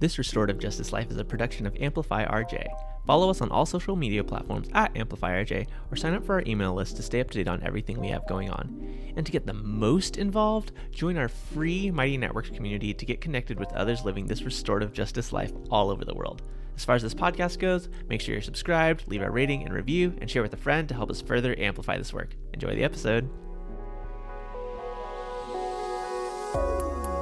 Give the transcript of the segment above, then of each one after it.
This Restorative Justice Life is a production of Amplify RJ. Follow us on all social media platforms at Amplify RJ or sign up for our email list to stay up to date on everything we have going on. And to get the most involved, join our free Mighty Networks community to get connected with others living this restorative justice life all over the world. As far as this podcast goes, make sure you're subscribed, leave a rating and review, and share with a friend to help us further amplify this work. Enjoy the episode.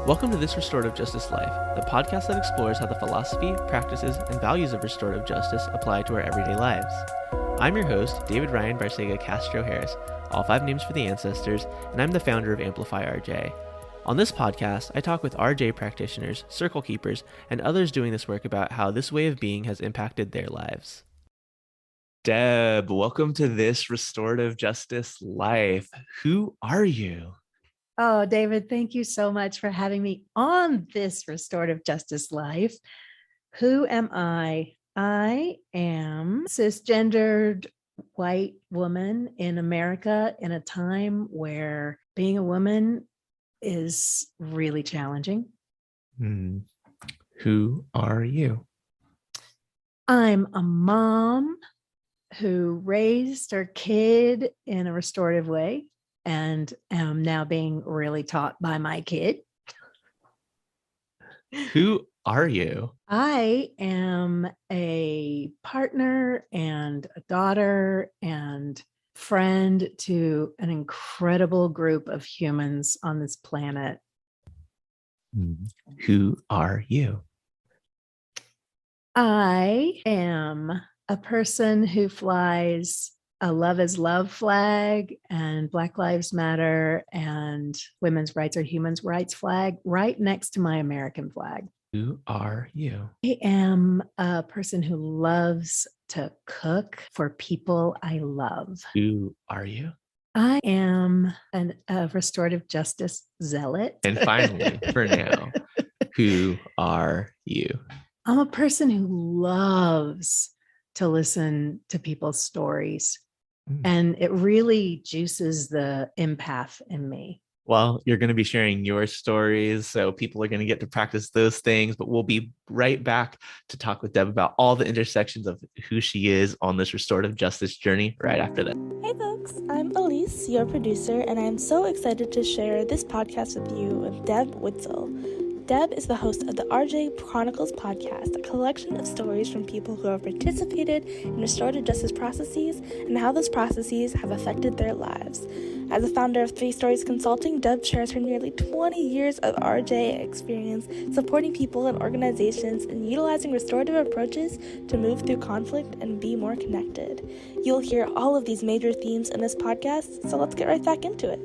Welcome to This Restorative Justice Life, the podcast that explores how the philosophy, practices, and values of restorative justice apply to our everyday lives. I'm your host, David Ryan Barcega Castro Harris, all 5 names for the ancestors, and I'm the founder of Amplify RJ. On this podcast, I talk with RJ practitioners, circle keepers, and others doing this work about how this way of being has impacted their lives. Deb, welcome to This Restorative Justice Life. Who are you? Oh, David, thank you so much for having me on This Restorative Justice Life. Who am I? I am a cisgendered white woman in America in a time where being a woman is really challenging. Who are you? I'm a mom who raised her kid in a restorative way and am now being really taught by my kid. Who are you? I am a partner and a daughter and friend to an incredible group of humans on this planet. Who are you? I am a person who flies a Love is Love flag and Black Lives Matter and women's rights are humans' rights flag right next to my American flag. Who are you? I am a person who loves to cook for people I love. Who are you? I am a restorative justice zealot. And finally, for now, who are you? I'm a person who loves to listen to people's stories. And it really juices the empath in me. Well, you're going to be sharing your stories, so people are going to get to practice those things, but we'll be right back to talk with Deb about all the intersections of who she is on this restorative justice journey right after that. Hey folks, I'm Elise, your producer, and I'm so excited to share this podcast with you with Deb Witzel. Deb is the host of the RJ Chronicles Podcast, a collection of stories from people who have participated in restorative justice processes and how those processes have affected their lives. As a founder of 3 Stories Consulting, Deb shares her nearly 20 years of RJ experience supporting people and organizations in utilizing restorative approaches to move through conflict and be more connected. You'll hear all of these major themes in this podcast, so let's get right back into it.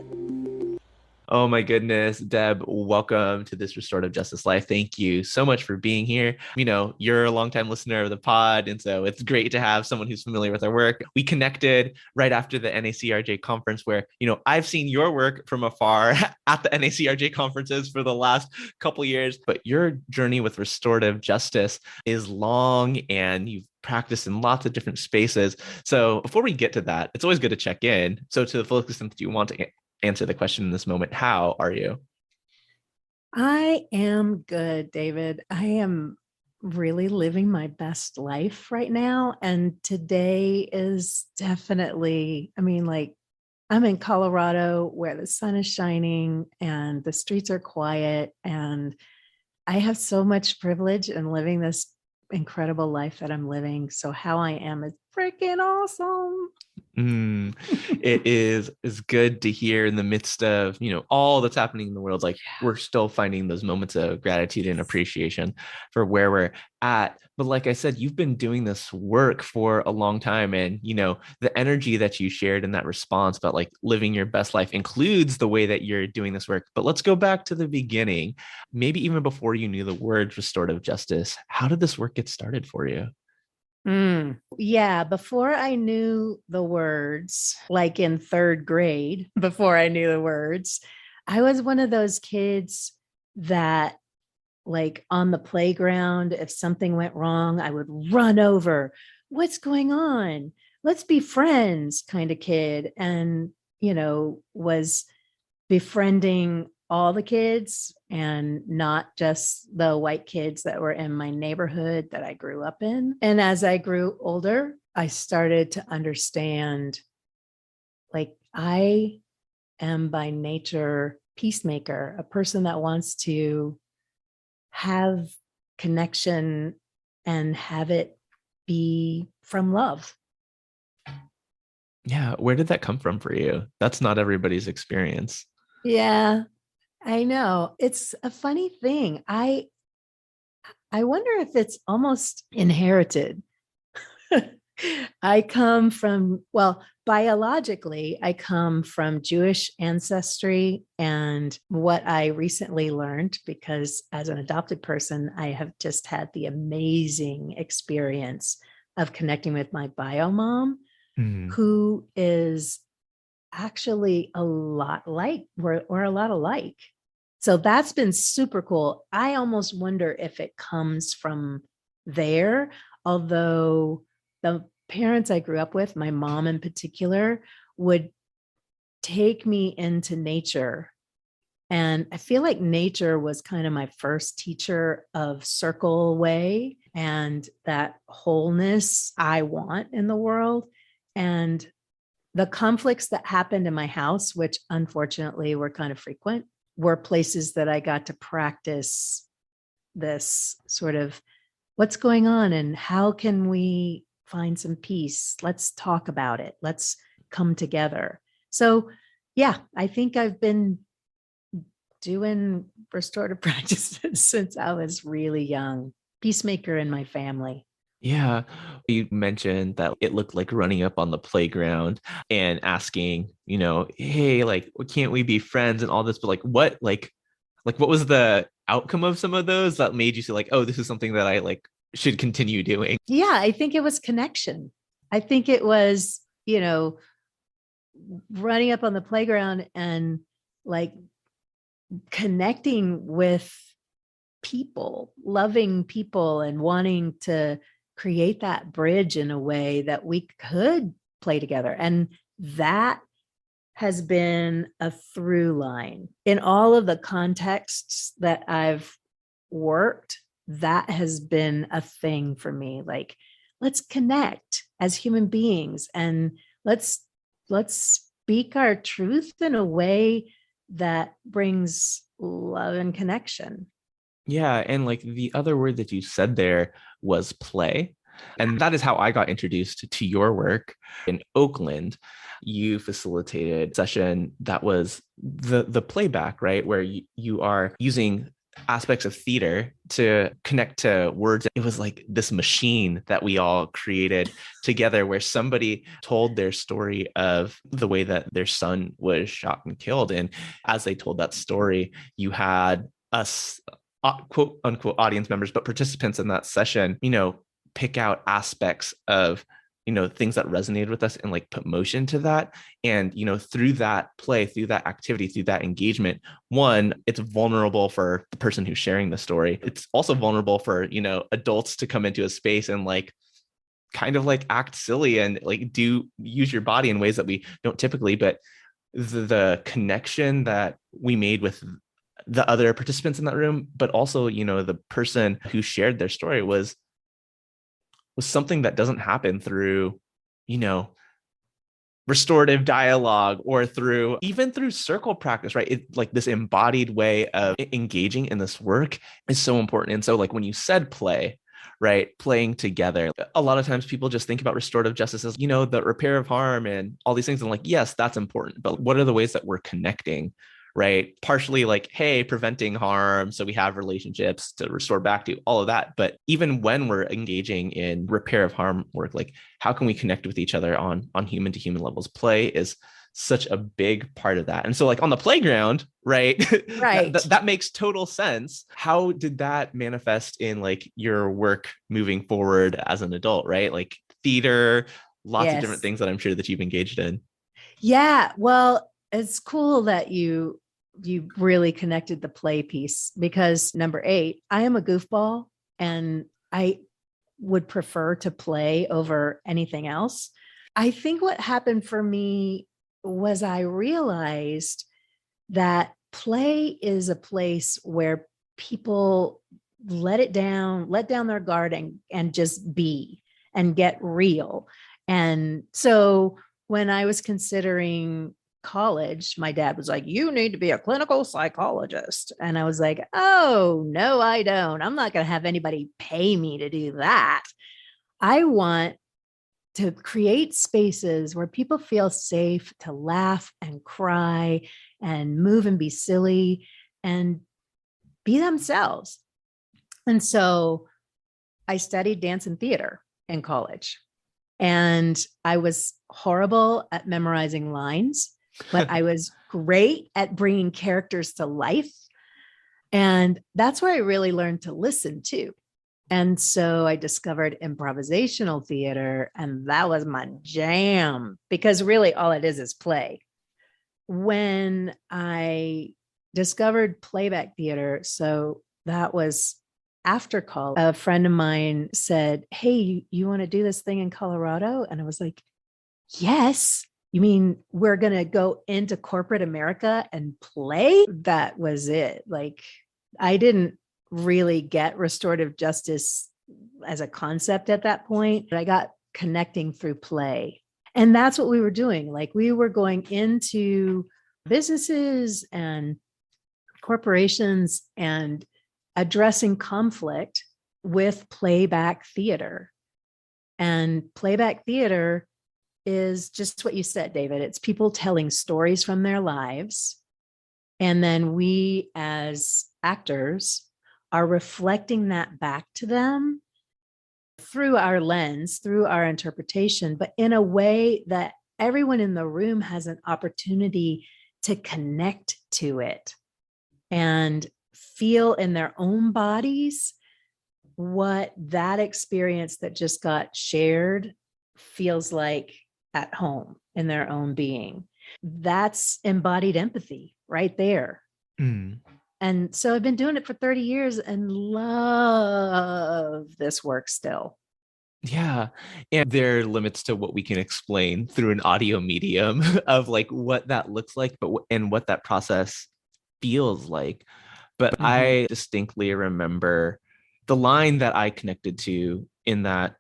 Oh my goodness, Deb, welcome to This Restorative Justice Life. Thank you so much for being here. You know, you're a longtime listener of the pod, and so it's great to have someone who's familiar with our work. We connected right after the NACRJ conference where, you know, I've seen your work from afar at the NACRJ conferences for the last couple of years, but your journey with restorative justice is long and you've practiced in lots of different spaces. So before we get to that, it's always good to check in. So to the full extent that you want to answer the question in this moment, how are you? I am good, David. I am really living my best life right now. And today is definitely, I'm in Colorado where the sun is shining and the streets are quiet. And I have so much privilege in living this incredible life that I'm living. So how I am is freaking awesome. It is good to hear in the midst of, you know, all that's happening in the world. Like we're still finding those moments of gratitude and appreciation for where we're at. But like I said, you've been doing this work for a long time. And, you know, the energy that you shared in that response about like living your best life includes the way that you're doing this work. But let's go back to the beginning, maybe even before you knew the word restorative justice. How did this work get started for you? Yeah, before I knew the words, like in 3rd grade, before I knew the words, I was one of those kids that like on the playground, if something went wrong, I would run over. What's going on? Let's be friends kind of kid. And, you know, was befriending all the kids and not just the white kids that were in my neighborhood that I grew up in. And as I grew older, I started to understand, like, I am by nature peacemaker, a person that wants to have connection and have it be from love. Yeah. Where did that come from for you? That's not everybody's experience. Yeah, I know. It's a funny thing. I wonder if it's almost inherited. I come from, well, biologically, I come from Jewish ancestry. And what I recently learned, because as an adopted person, I have just had the amazing experience of connecting with my bio mom, who is actually a lot like, we're a lot alike. So that's been super cool. I almost wonder if it comes from there, although the parents I grew up with, my mom in particular, would take me into nature. And I feel like nature was kind of my first teacher of circle way and that wholeness I want in the world. And the conflicts that happened in my house, which unfortunately were kind of frequent, were places that I got to practice this sort of what's going on and how can we find some peace? Let's talk about it. Let's come together. So, yeah, I think I've been doing restorative practices since I was really young. Peacemaker in my family. Yeah. You mentioned that it looked like running up on the playground and asking, hey, like, can't we be friends and all this? But what was the outcome of some of those that made you say like, oh, this is something that I like should continue doing? Yeah, I think it was connection. I think it was, running up on the playground and like connecting with people, loving people and wanting to create that bridge in a way that we could play together. And that has been a through line in all of the contexts that I've worked. That has been a thing for me. Like, let's connect as human beings and let's speak our truth in a way that brings love and connection. Yeah. And like the other word that you said there was play. And that is how I got introduced to your work in Oakland. You facilitated a session that was the playback, right? Where you are using aspects of theater to connect to words. It was like this machine that we all created together where somebody told their story of the way that their son was shot and killed. And as they told that story, you had us, quote unquote, audience members, but participants in that session, pick out aspects of things that resonated with us and like put motion to that. And through that play, through that activity, through that engagement, one, it's vulnerable for the person who's sharing the story. It's also vulnerable for adults to come into a space and like kind of like act silly and like do use your body in ways that we don't typically. But the connection that we made with the other participants in that room, but also the person who shared their story was something that doesn't happen through, restorative dialogue or through circle practice, right? It like this embodied way of engaging in this work is so important. And so like when you said play, right, playing together, a lot of times people just think about restorative justice as, the repair of harm and all these things. And like, yes, that's important, but what are the ways that we're connecting? Right. Partially like, hey, preventing harm. So we have relationships to restore back to all of that. But even when we're engaging in repair of harm work, like how can we connect with each other on human to human levels? Play is such a big part of that. And so like on the playground, right. Right. that makes total sense. How did that manifest in like your work moving forward as an adult, right? Like theater, lots of different things that I'm sure that you've engaged in. Yeah. Well, it's cool that you really connected the play piece because number 8, I am a goofball and I would prefer to play over anything else. I think what happened for me was I realized that play is a place where people let down their guard and just be and get real. And so when I was considering college, my dad was like, you need to be a clinical psychologist. And I was like, oh, no, I don't. I'm not going to have anybody pay me to do that. I want to create spaces where people feel safe to laugh and cry and move and be silly and be themselves. And so I studied dance and theater in college. And I was horrible at memorizing lines, but I was great at bringing characters to life. And that's where I really learned to listen too. And so I discovered improvisational theater, and that was my jam, because really all it is play. When I discovered playback theater, so that was after college, a friend of mine said, hey, you want to do this thing in Colorado? And I was like, yes. You mean we're going to go into corporate America and play? That was it. Like, I didn't really get restorative justice as a concept at that point, but I got connecting through play. And that's what we were doing. Like, we were going into businesses and corporations and addressing conflict with playback theater. And playback theater is just what you said, David. It's people telling stories from their lives. And then we as actors are reflecting that back to them through our lens, through our interpretation, but in a way that everyone in the room has an opportunity to connect to it and feel in their own bodies what that experience that just got shared feels like at home in their own being. That's embodied empathy right there. Mm. And so I've been doing it for 30 years and love this work still. Yeah. And there are limits to what we can explain through an audio medium of like what that looks like, but and what that process feels like. But I distinctly remember the line that I connected to in that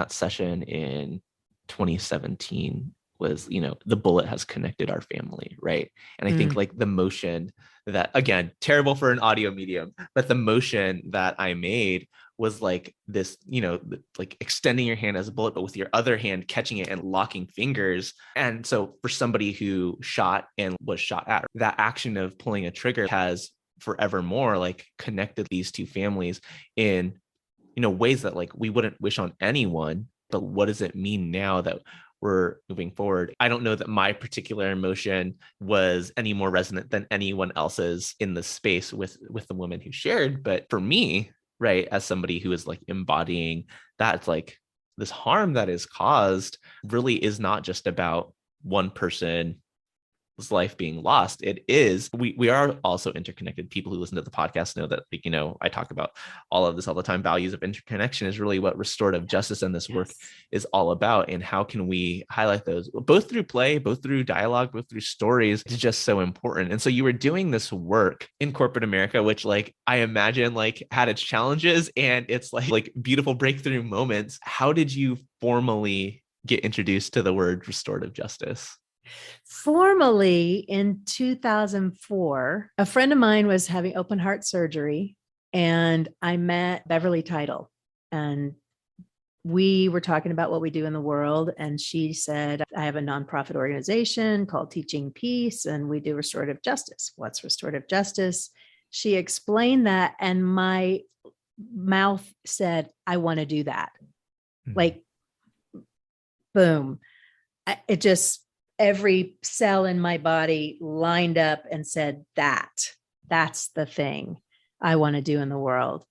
session in 2017 was, the bullet has connected our family, right? And I think like the motion that, again, terrible for an audio medium, but the motion that I made was like this, like extending your hand as a bullet, but with your other hand catching it and locking fingers. And so for somebody who shot and was shot at, that action of pulling a trigger has forevermore like connected these two families in, ways that like we wouldn't wish on anyone. But what does it mean now that we're moving forward? I don't know that my particular emotion was any more resonant than anyone else's in the space with the woman who shared. But for me, right, as somebody who is like embodying that, it's like this harm that is caused really is not just about one person's life being lost. It is, we are also interconnected. People who listen to the podcast know that, like, I talk about all of this all the time. Values of interconnection is really what restorative justice and this work is all about. And how can we highlight those both through play, both through dialogue, both through stories? It's just so important. And so you were doing this work in corporate America, which like I imagine like had its challenges and it's like beautiful breakthrough moments. How did you formally get introduced to the word restorative justice? Formally in 2004, a friend of mine was having open heart surgery and I met Beverly Title and we were talking about what we do in the world. And she said, I have a nonprofit organization called Teaching Peace and we do restorative justice. What's restorative justice? She explained that and my mouth said, I want to do that. Like, boom. It just, every cell in my body lined up and said, that's the thing I want to do in the world.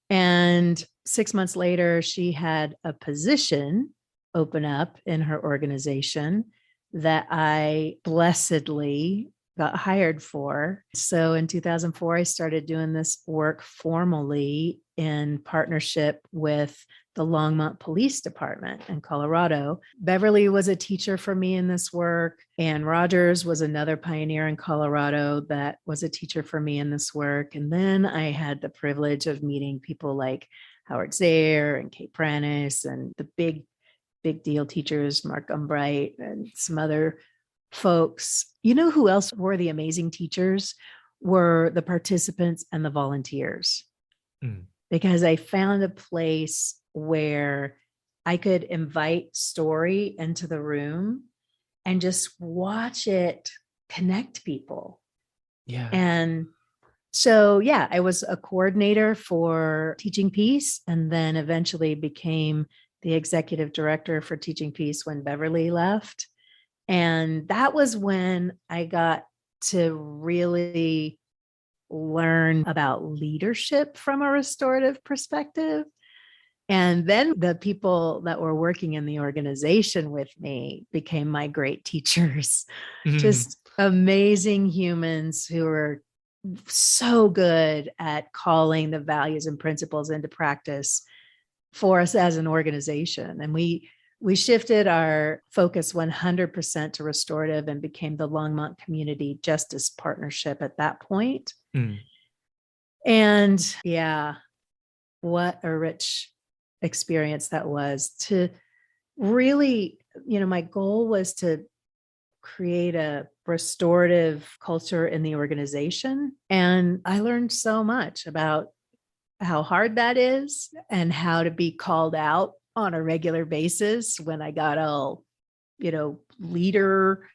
And 6 months later, she had a position open up in her organization that I blessedly got hired for. So in 2004, I started doing this work formally in partnership with the Longmont Police Department in Colorado. Beverly was a teacher for me in this work. Ann Rogers was another pioneer in Colorado that was a teacher for me in this work. And then I had the privilege of meeting people like Howard Zayer and Kate Pranis and the big deal teachers, Mark Umbright and some other folks. You know who else were the amazing teachers? Were the participants and the volunteers. Because I found a place where I could invite story into the room and just watch it connect people. Yeah. And so, yeah, I was a coordinator for Teaching Peace and then eventually became the executive director for Teaching Peace when Beverly left. And that was when I got to really learn about leadership from a restorative perspective. And then the people that were working in the organization with me became my great teachers, just amazing humans who were so good at calling the values and principles into practice for us as an organization. And we shifted our focus 100% to restorative and became the Longmont Community Justice Partnership at that point. And yeah, what a rich experience that was to really, my goal was to create a restorative culture in the organization. And I learned so much about how hard that is and how to be called out on a regular basis when I got all, leader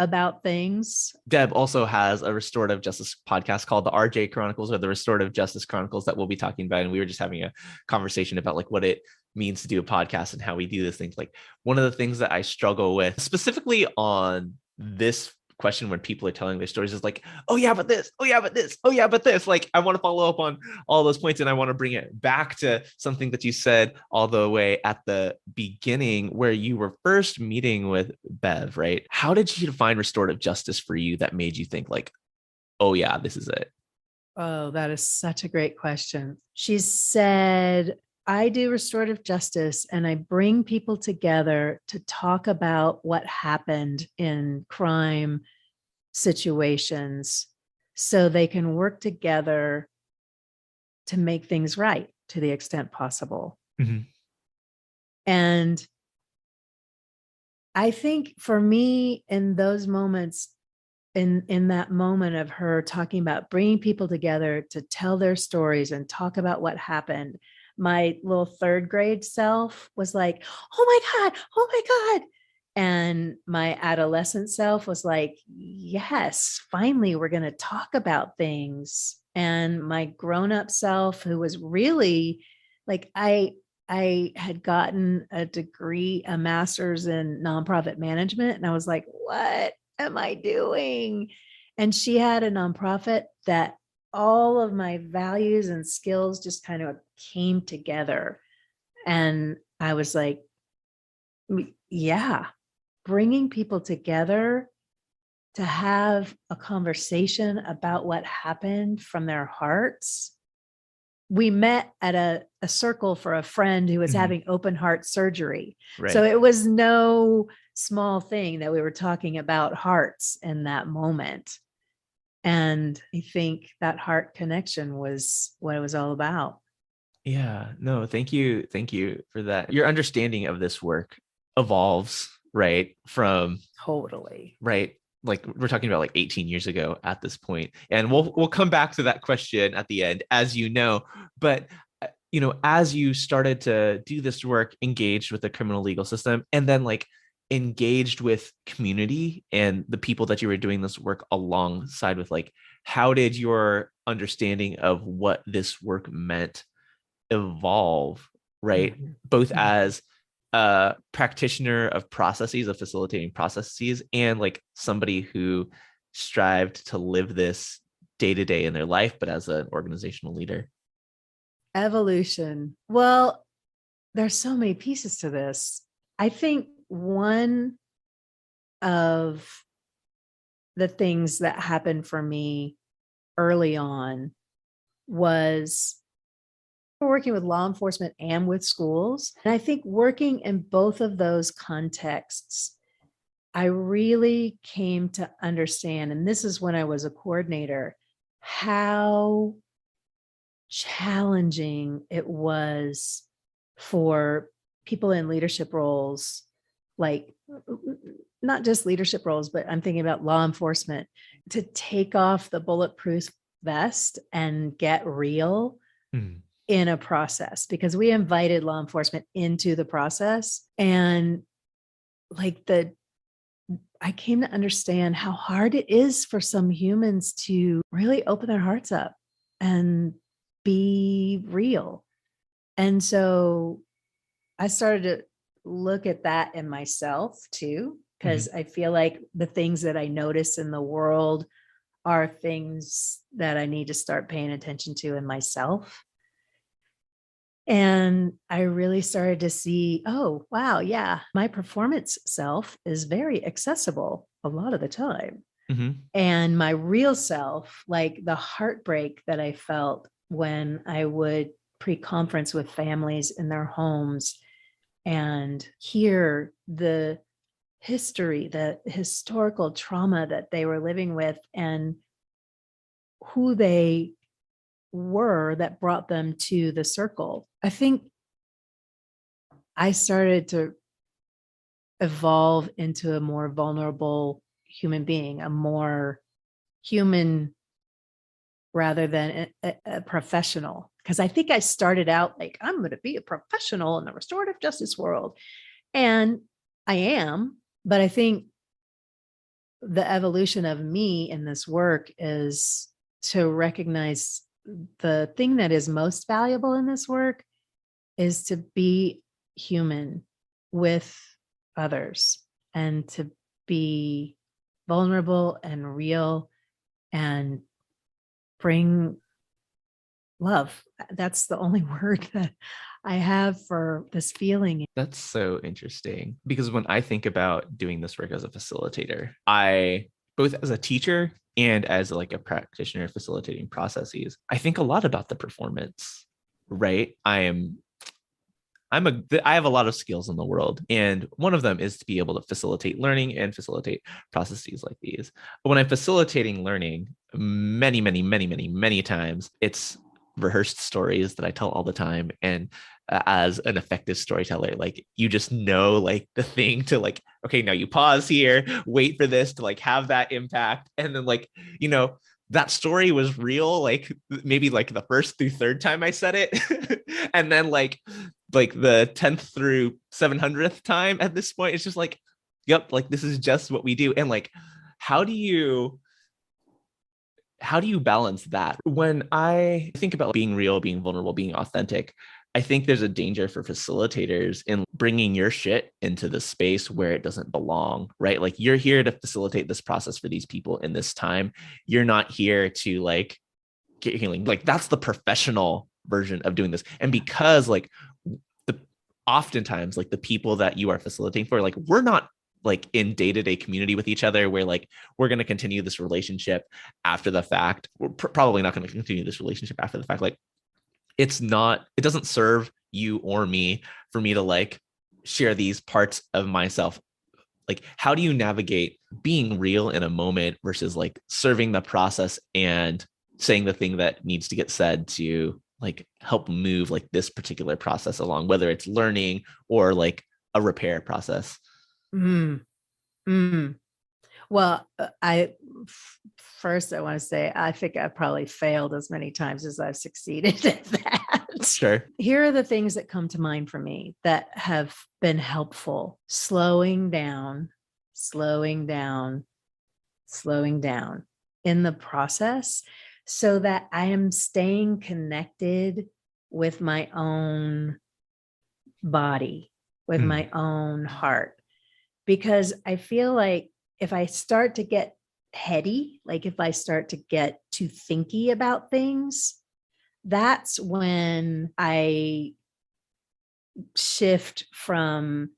about things. Deb also has a restorative justice podcast called the RJ Chronicles, or the Restorative Justice Chronicles, that we'll be talking about. And we were just having a conversation about like what it means to do a podcast and how we do this thing. Like one of the things that I struggle with specifically on this question when people are telling their stories is like, oh yeah, but this, oh yeah, but this, oh yeah, but this. Like I want to follow up on all those points and I want to bring it back to something that you said all the way at the beginning where you were first meeting with Bev, right? How did she define restorative justice for you that made you think like, oh yeah, this is it? Oh, that is such a great question. She said, I do restorative justice and I bring people together to talk about what happened in crime situations so they can work together to make things right to the extent possible. And I think for me in those moments, in that moment of her talking about bringing people together to tell their stories and talk about what happened, my little third grade self was like, oh my God. And my adolescent self was like, yes, finally, we're going to talk about things. And my grown-up self, who was really like, I had gotten a degree, a master's in nonprofit management. And I was like, what am I doing? And she had a nonprofit that all of my values and skills just kind of came together. And I was like, yeah, bringing people together to have a conversation about what happened from their hearts. We met at a circle for a friend who was having open heart surgery. Right. So it was no small thing that we were talking about hearts in that moment. And I think that heart connection was what it was all about. Yeah, no, thank you. Thank you for that. Your understanding of this work evolves, right? From totally. Right. Like we're talking about like 18 years ago at this point. And we'll come back to that question at the end, as you know, but as you started to do this work, engaged with the criminal legal system, and then like engaged with community and the people that you were doing this work alongside with, like, how did your understanding of what this work meant evolve, right? Both as a practitioner of processes, of facilitating processes, and like somebody who strived to live this day to day in their life, but as an organizational leader. Evolution. Well, there's so many pieces to this. I think one of the things that happened for me early on was working with law enforcement and with schools. And I think working in both of those contexts, I really came to understand, and this is when I was a coordinator, how challenging it was for people in leadership roles, like not just leadership roles, but I'm thinking about law enforcement, to take off the bulletproof vest and get real in a process, because we invited law enforcement into the process. And like I came to understand how hard it is for some humans to really open their hearts up and be real. And so I started to look at that in myself too, because I feel like the things that I notice in the world are things that I need to start paying attention to in myself. And I really started to see, oh, wow, yeah, my performance self is very accessible a lot of the time. And my real self, like the heartbreak that I felt when I would pre-conference with families in their homes and hear the history, the historical trauma that they were living with and who they were that brought them to the circle. I think I started to evolve into a more vulnerable human being, a more human rather than a professional. Because I think I started out like, I'm going to be a professional in the restorative justice world. And I am, but I think the evolution of me in this work is to recognize the thing that is most valuable in this work is to be human with others and to be vulnerable and real and bring love. That's the only word that I have for this feeling. That's so interesting, because when I think about doing this work as a facilitator, I, both as a teacher and as like a practitioner facilitating processes, I think a lot about the performance, right? I have a lot of skills in the world, and one of them is to be able to facilitate learning and facilitate processes like these. But when I'm facilitating learning, many times, it's rehearsed stories that I tell all the time. And as an effective storyteller, like you just know, like the thing to like, okay, now you pause here, wait for this to like have that impact. And then like, that story was real, like maybe like the first through third time I said it. And then like the 10th through 700th time at this point, it's just like, yep, like this is just what we do. And like, how do you balance that? When I think about being real, being vulnerable, being authentic, I think there's a danger for facilitators in bringing your shit into the space where it doesn't belong, right? Like you're here to facilitate this process for these people in this time. You're not here to like get healing. Like that's the professional version of doing this. And because like oftentimes like the people that you are facilitating for, like we're not like in day-to-day community with each other where like we're going to continue this relationship after the fact. We're probably not going to continue this relationship after the fact. Like it doesn't serve you or me for me to like share these parts of myself. Like how do you navigate being real in a moment versus like serving the process and saying the thing that needs to get said to like help move like this particular process along, whether it's learning or like a repair process? Well, first I want to say, I think I've probably failed as many times as I've succeeded at that. Sure. Here are the things that come to mind for me that have been helpful. Slowing down in the process so that I am staying connected with my own body, with my own heart. Because I feel like if I start to get heady, like if I start to get too thinky about things, that's when I shift from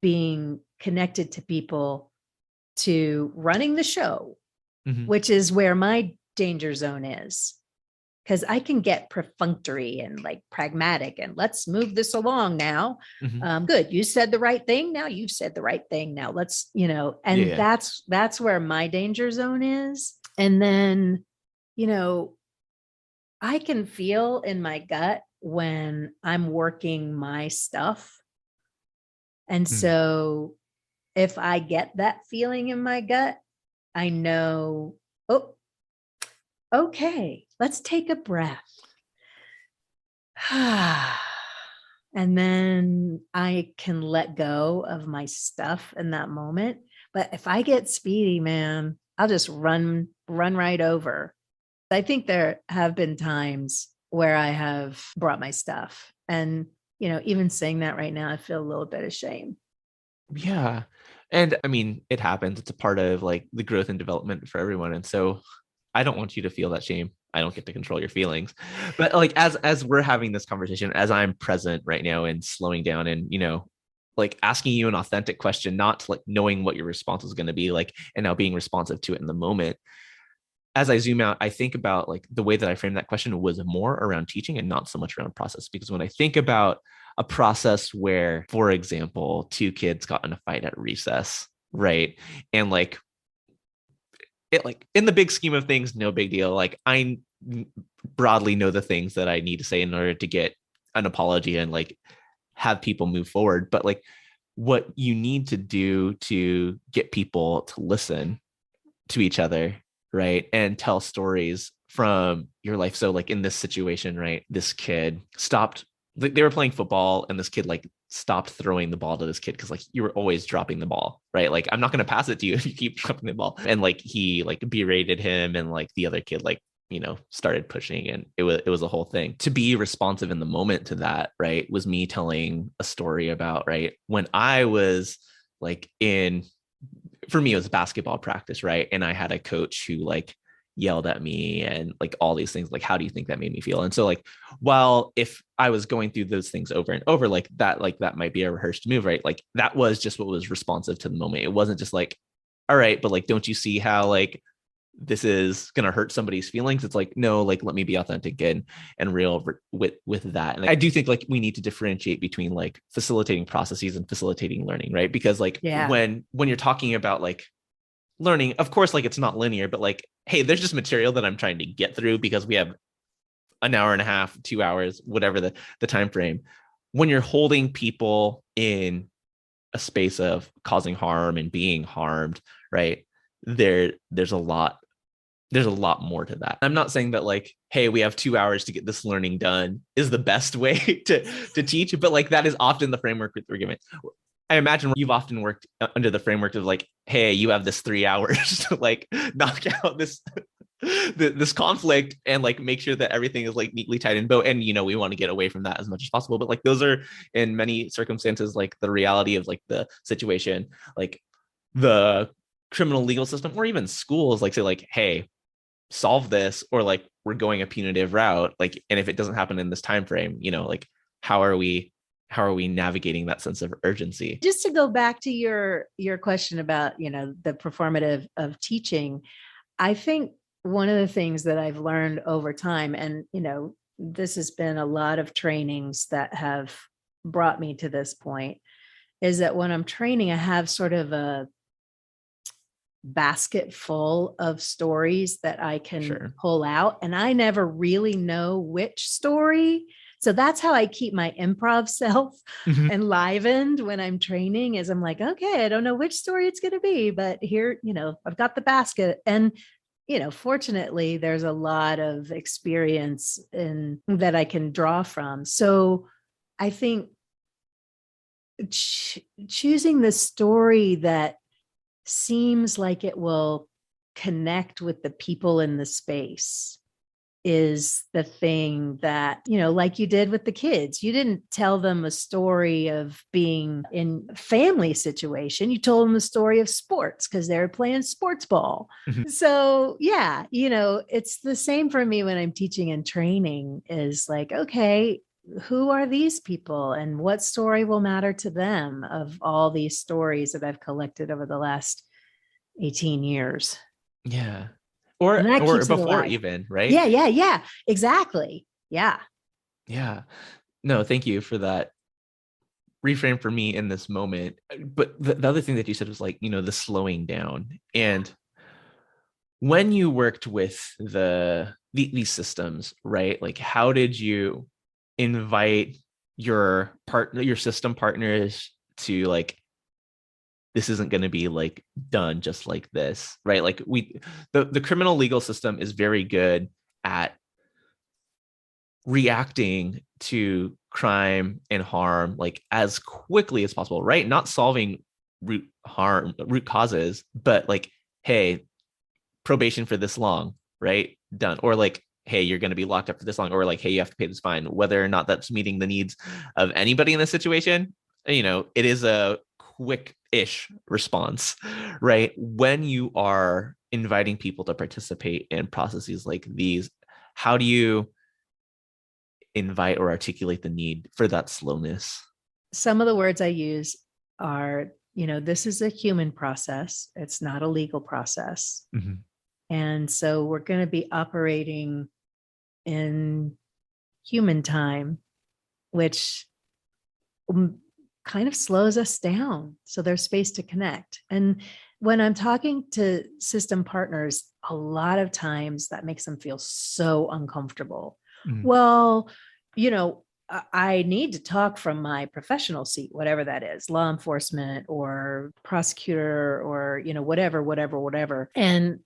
being connected to people to running the show which is where my danger zone is. Because I can get perfunctory and like pragmatic and let's move this along now. Good. You said the right thing. Now you've said the right thing. Now let's, and that's where my danger zone is. And then, I can feel in my gut when I'm working my stuff. And so if I get that feeling in my gut, I know, oh, okay, let's take a breath. And then I can let go of my stuff in that moment. But if I get speedy, man, I'll just run right over. I think there have been times where I have brought my stuff. And, even saying that right now, I feel a little bit ashamed. Yeah. And I mean, it happens. It's a part of like the growth and development for everyone. And so I don't want you to feel that shame. I don't get to control your feelings. But like as we're having this conversation, as I'm present right now and slowing down and, like asking you an authentic question, not like knowing what your response is going to be like, and now being responsive to it in the moment. As I zoom out, I think about like the way that I framed that question was more around teaching and not so much around process. Because when I think about a process where, for example, two kids got in a fight at recess, right? And like, it like in the big scheme of things, no big deal. Like I broadly know the things that I need to say in order to get an apology and like have people move forward. But like what you need to do to get people to listen to each other, right? And tell stories from your life. So like in this situation, right? This kid stopped, they were playing football and this kid like stopped throwing the ball to this kid because like you were always dropping the ball, right? Like I'm not going to pass it to you if you keep dropping the ball. And like he like berated him and like the other kid like started pushing, and it was a whole thing. To be responsive in the moment to that, right, was me telling a story about, right, when I was like for me it was basketball practice, right, and I had a coach who like yelled at me and like all these things, like how do you think that made me feel? And so like, while if I was going through those things over and over like that might be a rehearsed move, right, like that was just what was responsive to the moment. It wasn't just like, all right, but like don't you see how like this is going to hurt somebody's feelings? It's like, no, like let me be authentic and real with that. And I do think like we need to differentiate between like facilitating processes and facilitating learning, right? Because like when you're talking about like learning, of course, like it's not linear, but like, hey, there's just material that I'm trying to get through because we have an hour and a half, 2 hours, whatever the time frame. When you're holding people in a space of causing harm and being harmed, right, there's a lot more to that. I'm not saying that like, hey, we have 2 hours to get this learning done is the best way to teach, but like that is often the framework that we're given. I imagine you've often worked under the framework of like, hey, you have this 3 hours to like knock out this conflict and like make sure that everything is like neatly tied in bow. And we want to get away from that as much as possible. But like those are in many circumstances like the reality of like the situation, like the criminal legal system or even schools like say like, hey, solve this, or like we're going a punitive route, like, and if it doesn't happen in this time frame, like how are we navigating that sense of urgency? Just to go back to your question about the performative of teaching, I think one of the things that I've learned over time, and this has been a lot of trainings that have brought me to this point, is that when I'm training, I have sort of a basket full of stories that I can pull out, and I never really know which story. So that's how I keep my improv self enlivened when I'm training, is I'm like, okay, I don't know which story it's going to be, but here, I've got the basket. And, fortunately, there's a lot of experience that I can draw from. So I think choosing the story that seems like it will connect with the people in the space is the thing that, like you did with the kids. You didn't tell them a story of being in a family situation. You told them a story of sports because they were playing sports ball. So yeah, it's the same for me when I'm teaching and training, is like, okay, who are these people and what story will matter to them of all these stories that I've collected over the last 18 years? Yeah. And that Or keeps it before alive. even, right? Yeah. Exactly. Yeah. Yeah. No, thank you for that reframe for me in this moment. But the other thing that you said was like, the slowing down. And when you worked with these systems, right? Like, how did you invite your system partners to like, this isn't going to be like done just like this, right? Like the criminal legal system is very good at reacting to crime and harm like as quickly as possible, right? Not solving root causes, but like, hey, probation for this long, right? Done. Or like, hey, you're going to be locked up for this long, or like, hey, you have to pay this fine. Whether or not that's meeting the needs of anybody in this situation, it is a quick-ish response, right? When you are inviting people to participate in processes like these, how do you invite or articulate the need for that slowness? Some of the words I use are, this is a human process. It's not a legal process. Mm-hmm. And so we're going to be operating in human time, which kind of slows us down. So there's space to connect. And when I'm talking to system partners, a lot of times that makes them feel so uncomfortable. Mm-hmm. Well, I need to talk from my professional seat, whatever that is, law enforcement or prosecutor or, whatever. And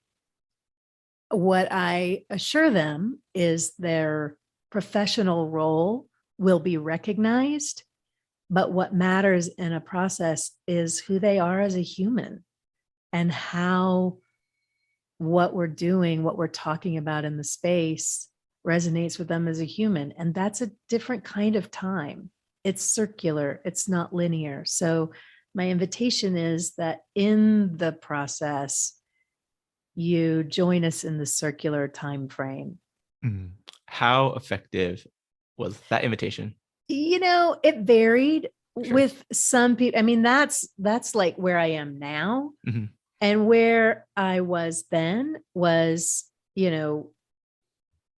what I assure them is their professional role will be recognized, but what matters in a process is who they are as a human and how what we're doing, what we're talking about in the space resonates with them as a human. And that's a different kind of time. It's circular, it's not linear. So my invitation is that in the process, you join us in the circular time frame. How effective was that invitation? It varied. Sure. With some people. I mean, that's like where I am now. Mm-hmm. And where I was then was,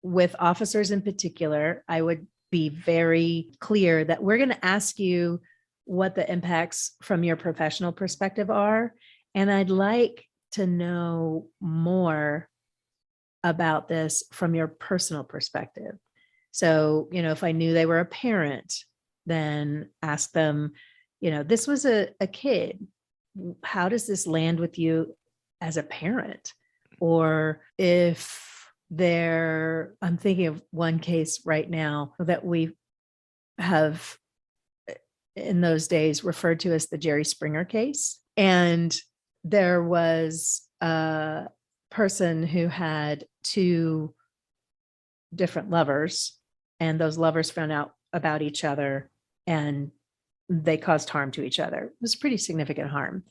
with officers in particular, I would be very clear that we're going to ask you what the impacts from your professional perspective are. And I'd like to know more about this from your personal perspective. So, if I knew they were a parent, then ask them, this was a kid. How does this land with you as a parent? Or if I'm thinking of one case right now that we have in those days referred to as the Jerry Springer case. And there was a person who had two different lovers, and those lovers found out about each other and they caused harm to each other. It was pretty significant harm.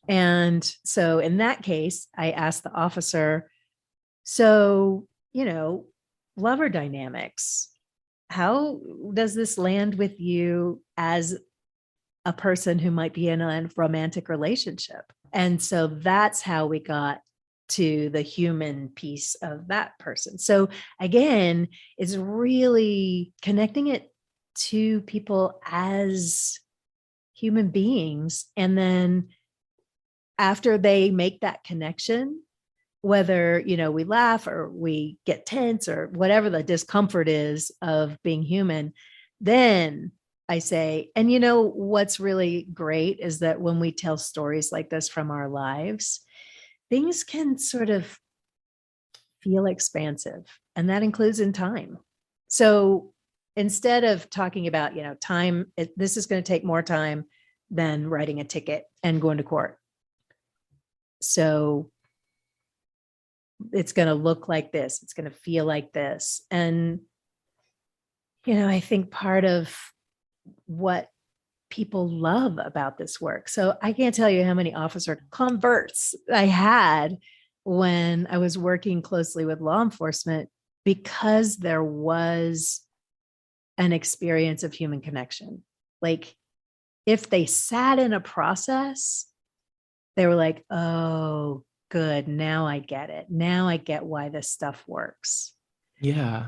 And so in that case, I asked the officer, so, lover dynamics, how does this land with you as a person who might be in a romantic relationship? And so that's how we got to the human piece of that person. So again, it's really connecting it to people as human beings. And then after they make that connection, whether, we laugh or we get tense or whatever the discomfort is of being human, then I say, and what's really great is that when we tell stories like this from our lives, things can sort of feel expansive, and that includes in time. So instead of talking about, time, this is going to take more time than writing a ticket and going to court. So it's going to look like this. It's going to feel like this. And, I think part of what people love about this work. So I can't tell you how many officer converts I had when I was working closely with law enforcement, because there was an experience of human connection. Like if they sat in a process, they were like, oh, good. Now I get it. Now I get why this stuff works. Yeah.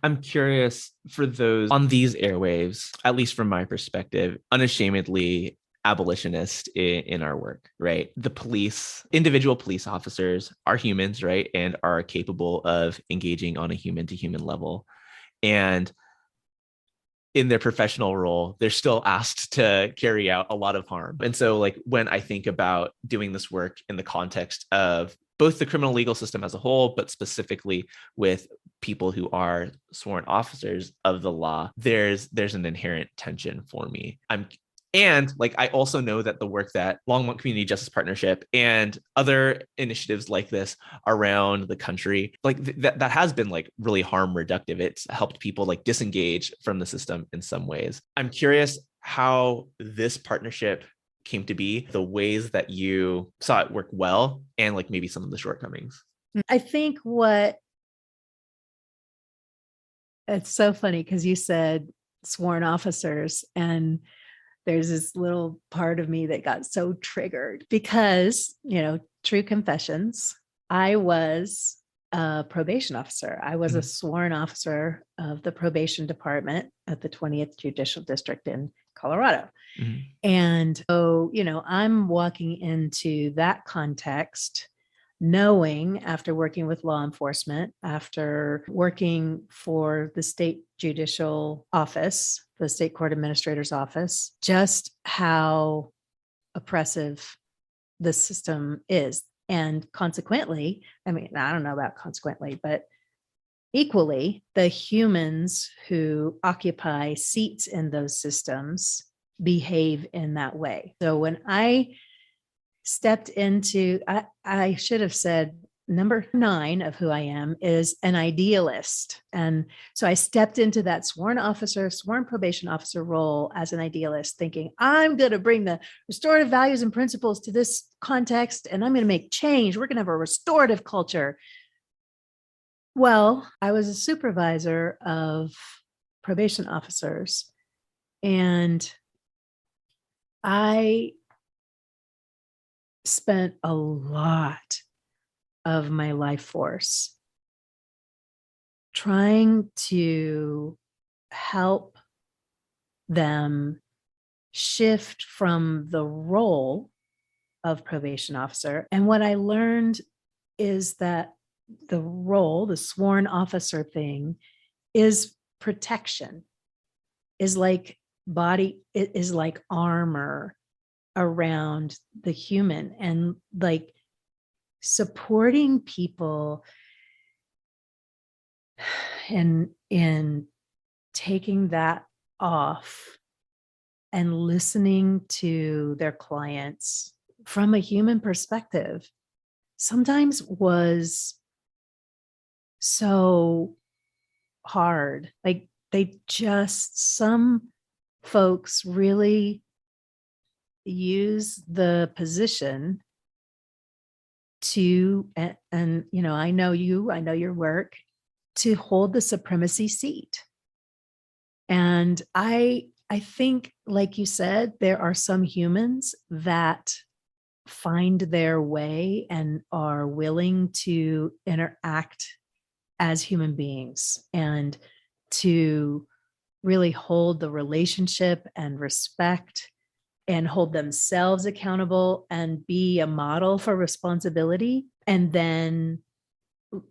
I'm curious for those on these airwaves, at least from my perspective, unashamedly abolitionist in our work, right? The police, individual police officers are humans, right? And are capable of engaging on a human to human level. And in their professional role, they're still asked to carry out a lot of harm. And so, like, when I think about doing this work in the context of both the criminal legal system as a whole, but specifically with people who are sworn officers of the law, there's an inherent tension for me. And like, I also know that the work that Longmont Community Justice Partnership and other initiatives like this around the country, like that has been like really harm reductive. It's helped people like disengage from the system in some ways. I'm curious how this partnership came to be, the ways that you saw it work well, and like maybe some of the shortcomings. I think it's so funny because you said sworn officers, and there's this little part of me that got so triggered because, true confessions, I was a probation officer. I was a sworn officer of the probation department at the 20th Judicial District in Colorado. Mm-hmm. And so, I'm walking into that context knowing, after working with law enforcement, after working for the state judicial office, the state court administrator's office, just how oppressive the system is. And consequently, I mean, I don't know about consequently, but equally, the humans who occupy seats in those systems behave in that way. So when I stepped into, I should have said number 9 of who I am is an idealist. And so I stepped into that sworn probation officer role as an idealist, thinking I'm going to bring the restorative values and principles to this context, and I'm going to make change. We're going to have a restorative culture. Well, I was a supervisor of probation officers, and I spent a lot of my life force trying to help them shift from the role of probation officer. And what I learned is that the role, the sworn officer thing, is protection, is like it is like armor around the human, and like supporting people and in taking that off and listening to their clients from a human perspective sometimes was so hard. Like some folks really use the position to, and I know your work, to hold the supremacy seat. And I think, like you said, there are some humans that find their way and are willing to interact as human beings and to really hold the relationship and respect and hold themselves accountable and be a model for responsibility. And then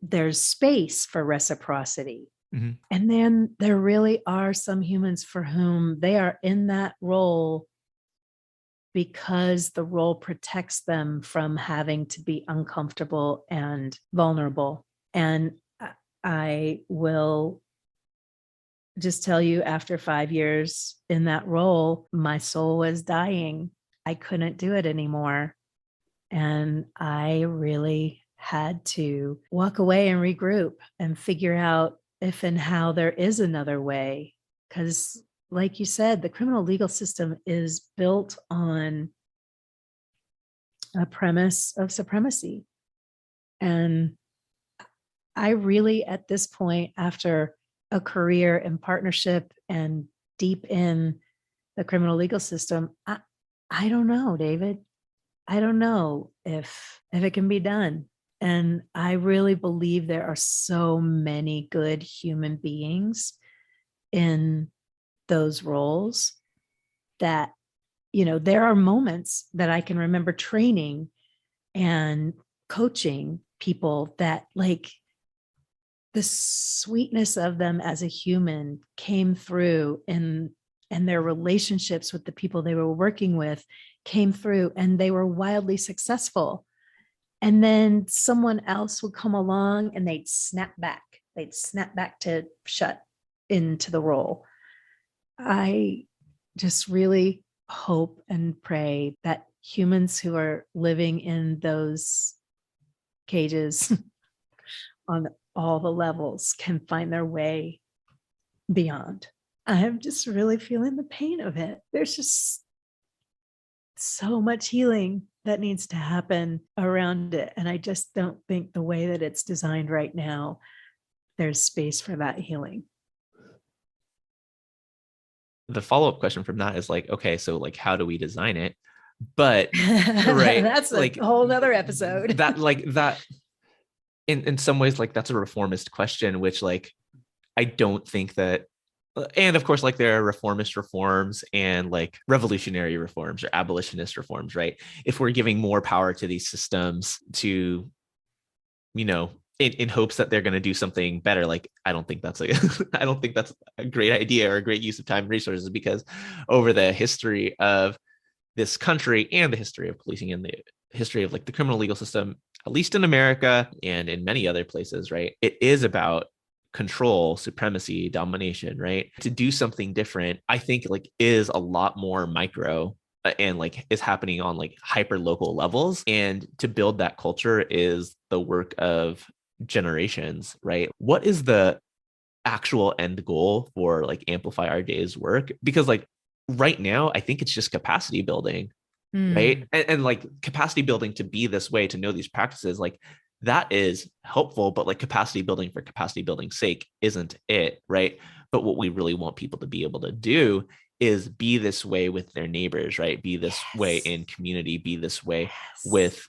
there's space for reciprocity. Mm-hmm. And then there really are some humans for whom they are in that role because the role protects them from having to be uncomfortable and vulnerable. And I will just tell you, after 5 years in that role, my soul was dying. I couldn't do it anymore. And I really had to walk away and regroup and figure out if and how there is another way. Because, like you said, the criminal legal system is built on a premise of supremacy. And I really, at this point, after a career in partnership and deep in the criminal legal system, I don't know, David. I don't know if it can be done. And I really believe there are so many good human beings in those roles that, there are moments that I can remember training and coaching people that, like, the sweetness of them as a human came through, and their relationships with the people they were working with came through, and they were wildly successful. And then someone else would come along and they'd snap back. They'd snap back to shut into the role. I just really hope and pray that humans who are living in those cages on all the levels can find their way beyond. I'm just really feeling the pain of it. There's just so much healing that needs to happen around it. And I just don't think the way that it's designed right now, there's space for that healing. The follow-up question from that is like, okay, so like, how do we design it? But right, that's like a whole nother episode. that in some ways, like that's a reformist question, which like I don't think that, and of course, like there are reformist reforms and like revolutionary reforms or abolitionist reforms, right? If we're giving more power to these systems to, in hopes that they're going to do something better, like I don't think that's I don't think that's a great idea or a great use of time and resources, because over the history of this country and the history of policing and the history of like the criminal legal system, at least in America and in many other places, right, it is about control, supremacy, domination, right? To do something different, I think like is a lot more micro and like is happening on like hyper local levels. And to build that culture is the work of generations, right? What is the actual end goal for like Amplify RJ's work? Because like right now, I think it's just capacity building, right? And like capacity building to be this way, to know these practices, like that is helpful, but like capacity building for capacity building's sake isn't it, right? But what we really want people to be able to do is be this way with their neighbors, right? Be this way in community, be this way with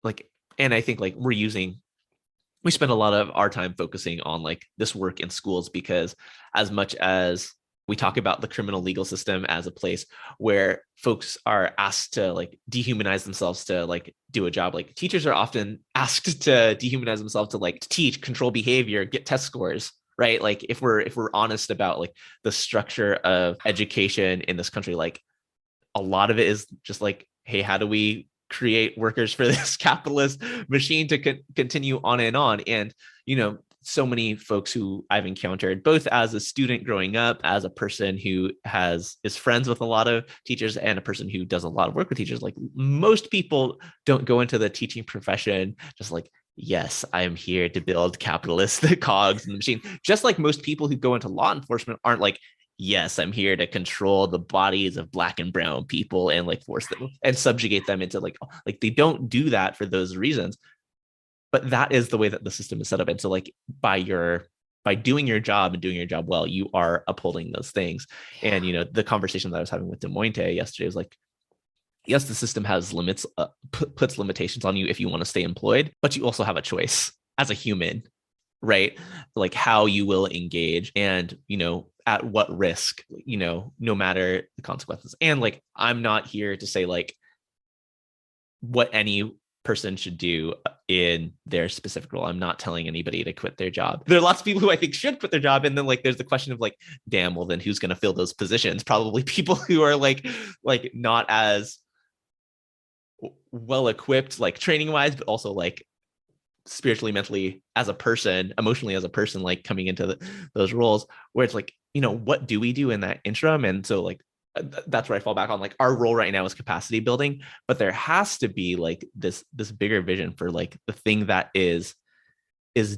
like, and I think like we spend a lot of our time focusing on like this work in schools, because as much as we talk about the criminal legal system as a place where folks are asked to like dehumanize themselves to like do a job, like teachers are often asked to dehumanize themselves to like teach, control behavior, get test scores, right? Like if we're honest about like the structure of education in this country, like a lot of it is just like, hey, how do we create workers for this capitalist machine to continue on and on? And, so many folks who I've encountered, both as a student growing up, as a person who is friends with a lot of teachers, and a person who does a lot of work with teachers, like most people don't go into the teaching profession just like, yes, I'm here to build capitalist cogs in the machine. Just like most people who go into law enforcement aren't like, yes, I'm here to control the bodies of Black and brown people and like force them and subjugate them into like they don't do that for those reasons. But that is the way that the system is set up. And so like by doing your job and doing your job well, you are upholding those things. And, the conversation that I was having with Des Moines yesterday was like, yes, the system has limits, puts limitations on you if you want to stay employed, but you also have a choice as a human, right? Like how you will engage and, at what risk, no matter the consequences. And like, I'm not here to say like what any person should do in their specific role. I'm not telling anybody to quit their job. There are lots of people who I think should quit their job. And then like, there's the question of like, damn, well then who's going to fill those positions? Probably people who are like not as well equipped, like training wise, but also like spiritually, mentally as a person, emotionally as a person, like coming into those roles where it's like, what do we do in that interim? And so like, that's where I fall back on like our role right now is capacity building, but there has to be like this bigger vision for like the thing that is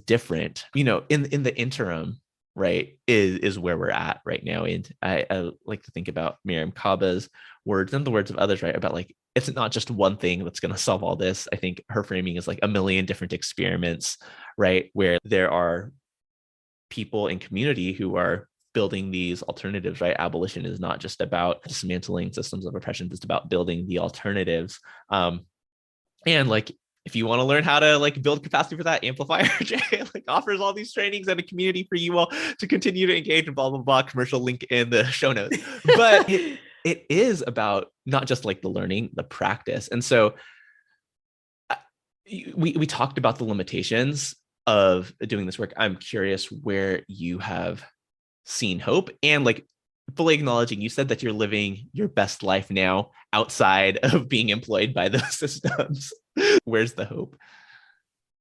different, in the interim, right, is where we're at right now. And I like to think about Miriam Kaba's words and the words of others, right, about like it's not just one thing that's going to solve all this. I think her framing is like a million different experiments, right, where there are people in community who are building these alternatives, right? Abolition is not just about dismantling systems of oppression, it's about building the alternatives. And like, if you want to learn how to like build capacity for that, Amplify RJ like offers all these trainings and a community for you all to continue to engage and blah, blah, blah. Commercial link in the show notes. But it is about not just like the learning, the practice. And so we talked about the limitations of doing this work. I'm curious where you have seen hope, and like fully acknowledging you said that you're living your best life now outside of being employed by those systems. Where's the hope?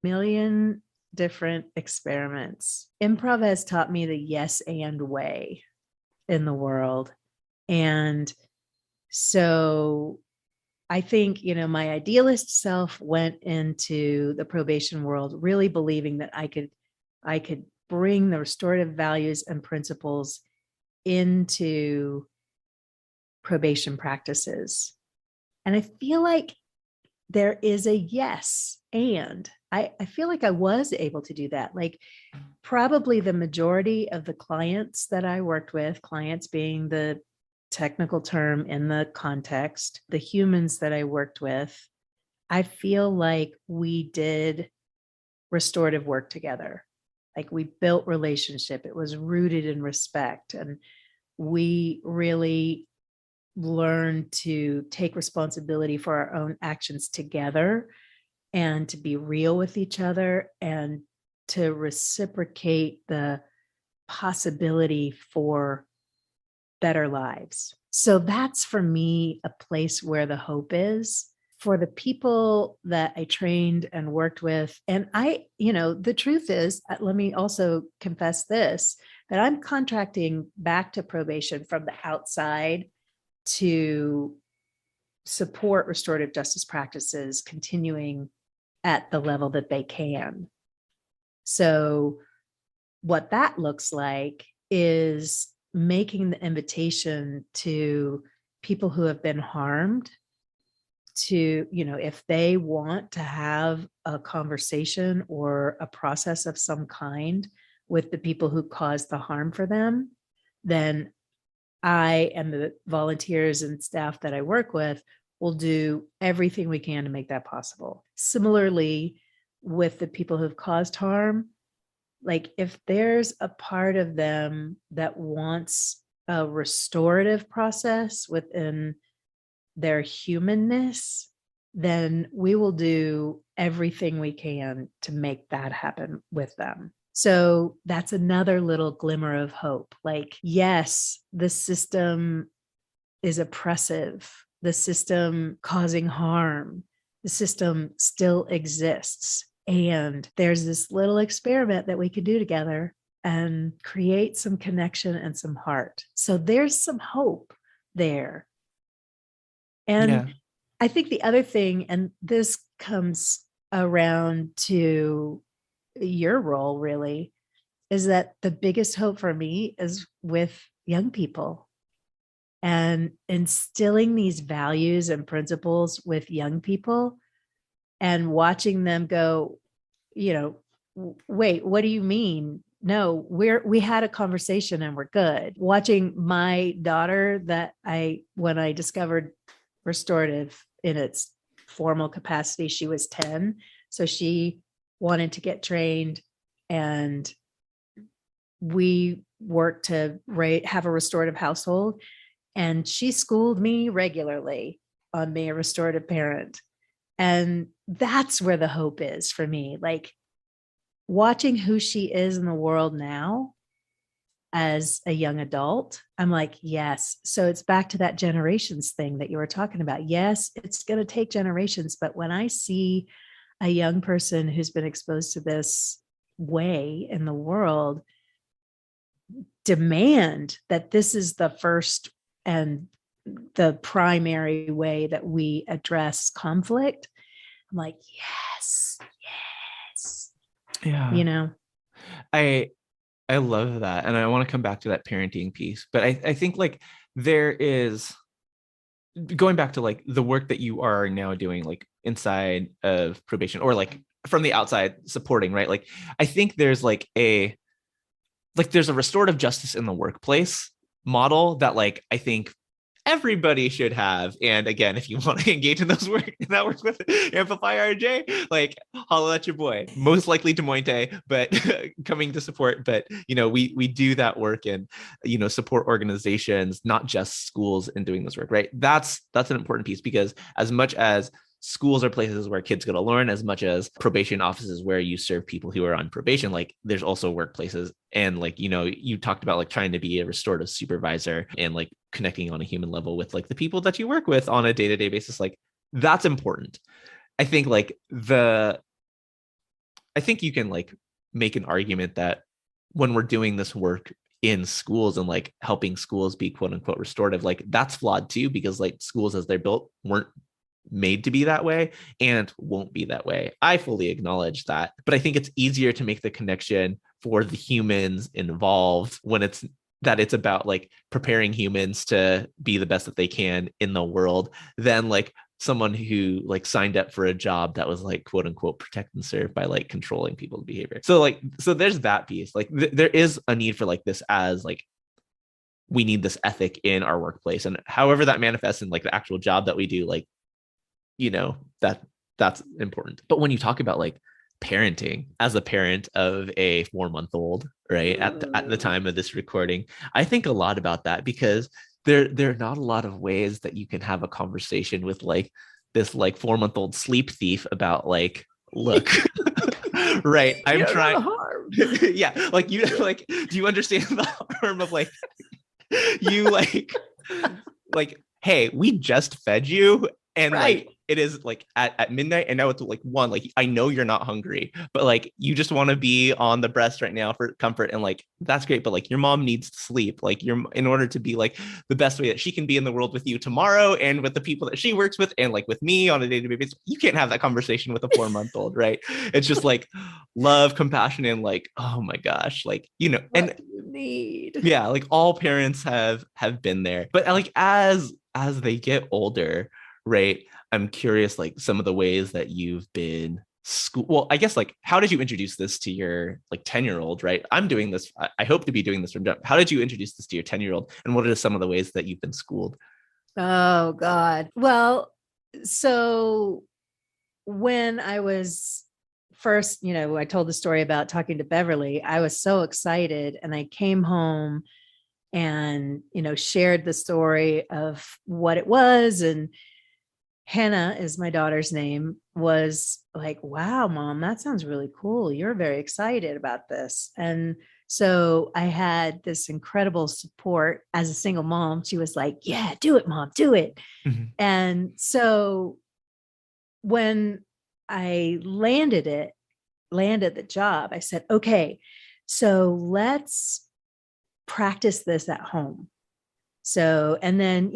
Million different experiments. Improv has taught me the yes and way in the world. And so I think, my idealist self went into the probation world really believing that I could bring the restorative values and principles into probation practices. And I feel like there is a yes. And I feel like I was able to do that. Like probably the majority of the clients that I worked with, clients being the technical term in the context, the humans that I worked with, I feel like we did restorative work together. Like we built relationship. It was rooted in respect. And we really learned to take responsibility for our own actions together and to be real with each other and to reciprocate the possibility for better lives. So that's for me a place where the hope is for the people that I trained and worked with. And the truth is, let me also confess this, that I'm contracting back to probation from the outside to support restorative justice practices continuing at the level that they can. So what that looks like is making the invitation to people who have been harmed to, if they want to have a conversation or a process of some kind with the people who caused the harm for them, then I and the volunteers and staff that I work with will do everything we can to make that possible. Similarly, with the people who've caused harm, like if there's a part of them that wants a restorative process within their humanness, then we will do everything we can to make that happen with them. So that's another little glimmer of hope. Like, yes, the system is oppressive, the system causing harm, the system still exists. And there's this little experiment that we could do together and create some connection and some heart. So there's some hope there. And I think the other thing, and this comes around to your role really, is that the biggest hope for me is with young people and instilling these values and principles with young people and watching them go, wait, what do you mean? No, we had a conversation and we're good. Watching my daughter when I discovered restorative in its formal capacity, she was 10. So she wanted to get trained, and we worked to have a restorative household. And she schooled me regularly on being a restorative parent. And that's where the hope is for me. Like watching who she is in the world now as a young adult, I'm like, yes. So it's back to that generations thing that you were talking about. Yes, it's going to take generations. But when I see a young person who's been exposed to this way in the world demand that this is the first and the primary way that we address conflict, I'm like, yes. Yeah. I love that. And I want to come back to that parenting piece. But I think like there is, going back to like the work that you are now doing, like inside of probation or like from the outside supporting, right? Like, I think there's there's a restorative justice in the workplace model that like, I think everybody should have. And again, if you want to engage in those works with Amplify RJ, like holla at your boy. Most likely Des Moines, but coming to support. But we do that work and support organizations, not just schools, in doing this work, right? That's an important piece, because as much as schools are places where kids go to learn, as much as probation offices where you serve people who are on probation, like there's also workplaces. And like, you talked about like trying to be a restorative supervisor and like connecting on a human level with like the people that you work with on a day-to-day basis. Like that's important. I think you can like make an argument that when we're doing this work in schools and like helping schools be quote unquote restorative, like that's flawed too, because like schools as they're built weren't made to be that way and won't be that way. I fully acknowledge that, but I think it's easier to make the connection for the humans involved when it's about like preparing humans to be the best that they can in the world than like someone who like signed up for a job that was like quote unquote protect and serve by like controlling people's behavior. So there's that piece. Like there is a need for like this, as like we need this ethic in our workplace, and however that manifests in like the actual job that we do, like that's important. But when you talk about like parenting, as a parent of a 4-month-old, right, at the time of this recording, I think a lot about that, because there are not a lot of ways that you can have a conversation with like this like 4-month-old sleep thief about like, look, right, I'm trying harm. Yeah, like do you understand the harm of like you like hey, we just fed you, and right. Like it is like at midnight, and now it's like 1. Like I know you're not hungry, but like you just want to be on the breast right now for comfort, and like that's great, but like your mom needs to sleep. Like in order to be like the best way that she can be in the world with you tomorrow, and with the people that she works with, and like with me on a day-to-day basis, you can't have that conversation with a 4-month-old, right? It's just like love, compassion, and like, oh my gosh, like what and you need. Yeah, like all parents have been there, but like as they get older, right, I'm curious, like some of the ways that you've been school. Well, I guess like, how did you introduce this to your like 10-year-old, right? I'm doing this. I hope to be doing this from jump. How did you introduce this to your 10-year-old, and what are some of the ways that you've been schooled? Oh God. Well, so when I was first, I told the story about talking to Beverly, I was so excited, and I came home and, shared the story of what it was. And Hannah is my daughter's name, was like, wow, Mom, that sounds really cool. You're very excited about this. And so I had this incredible support as a single mom. She was like, yeah, do it, Mom, do it. Mm-hmm. And so when I landed the job, I said, okay, so let's practice this at home. So, and then,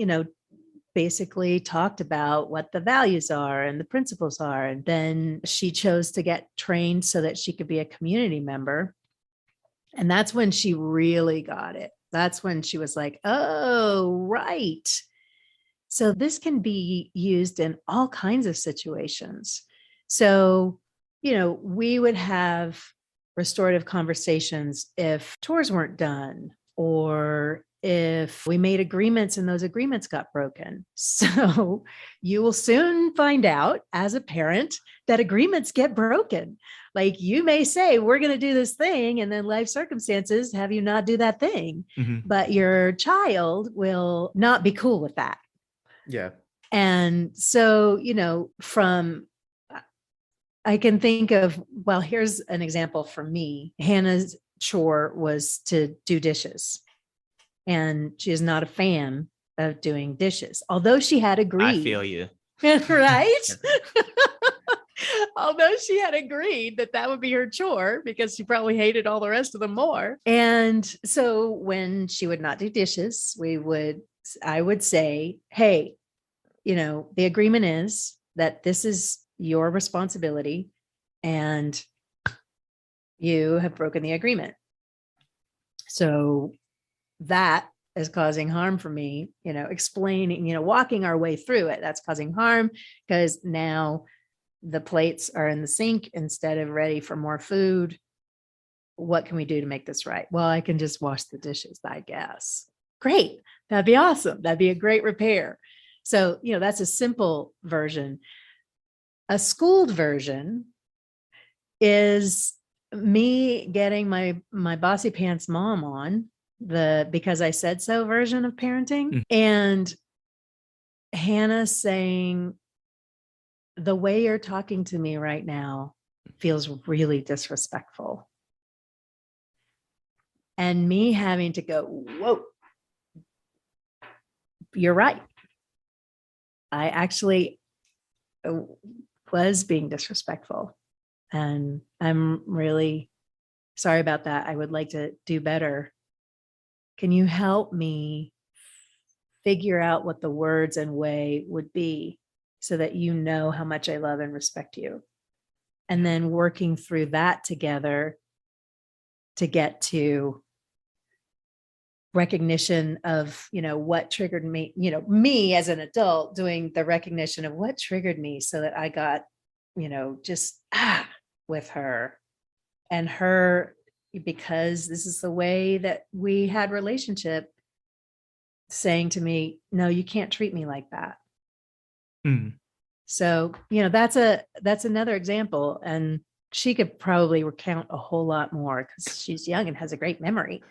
basically talked about what the values are and the principles are. And then she chose to get trained so that she could be a community member. And that's when she really got it. That's when she was like, oh, right. So this can be used in all kinds of situations. So, we would have restorative conversations if chores weren't done, or if we made agreements and those agreements got broken. So you will soon find out as a parent that agreements get broken. Like you may say, we're going to do this thing, and then life circumstances have you not do that thing. Mm-hmm. But your child will not be cool with that. Yeah. And so, I can think of, well, here's an example from me. Hannah's chore was to do dishes. And she is not a fan of doing dishes, although she had agreed. I feel you. Right? Although she had agreed that would be her chore, because she probably hated all the rest of them more. And so when she would not do dishes, I would say, hey, the agreement is that this is your responsibility, and you have broken the agreement. So that is causing harm for me, explaining, walking our way through it. That's causing harm because now the plates are in the sink instead of ready for more food. What can we do to make this right? Well, I can just wash the dishes, I guess. Great. That'd be awesome. That'd be a great repair. So, that's a simple version. A schooled version is me getting my bossy pants mom on the because I said so version of parenting, and Hannah saying, the way you're talking to me right now feels really disrespectful. And me having to go, whoa, you're right. I actually was being disrespectful. And I'm really sorry about that. I would like to do better. Can you help me figure out what the words and way would be so that you know how much I love and respect you? And then working through that together to get to recognition of, what triggered me, me as an adult doing the recognition of what triggered me so that I got, just with her and her, because this is the way that we had relationship, saying to me, no, you can't treat me like that. So, that's another example. And she could probably recount a whole lot more because she's young and has a great memory.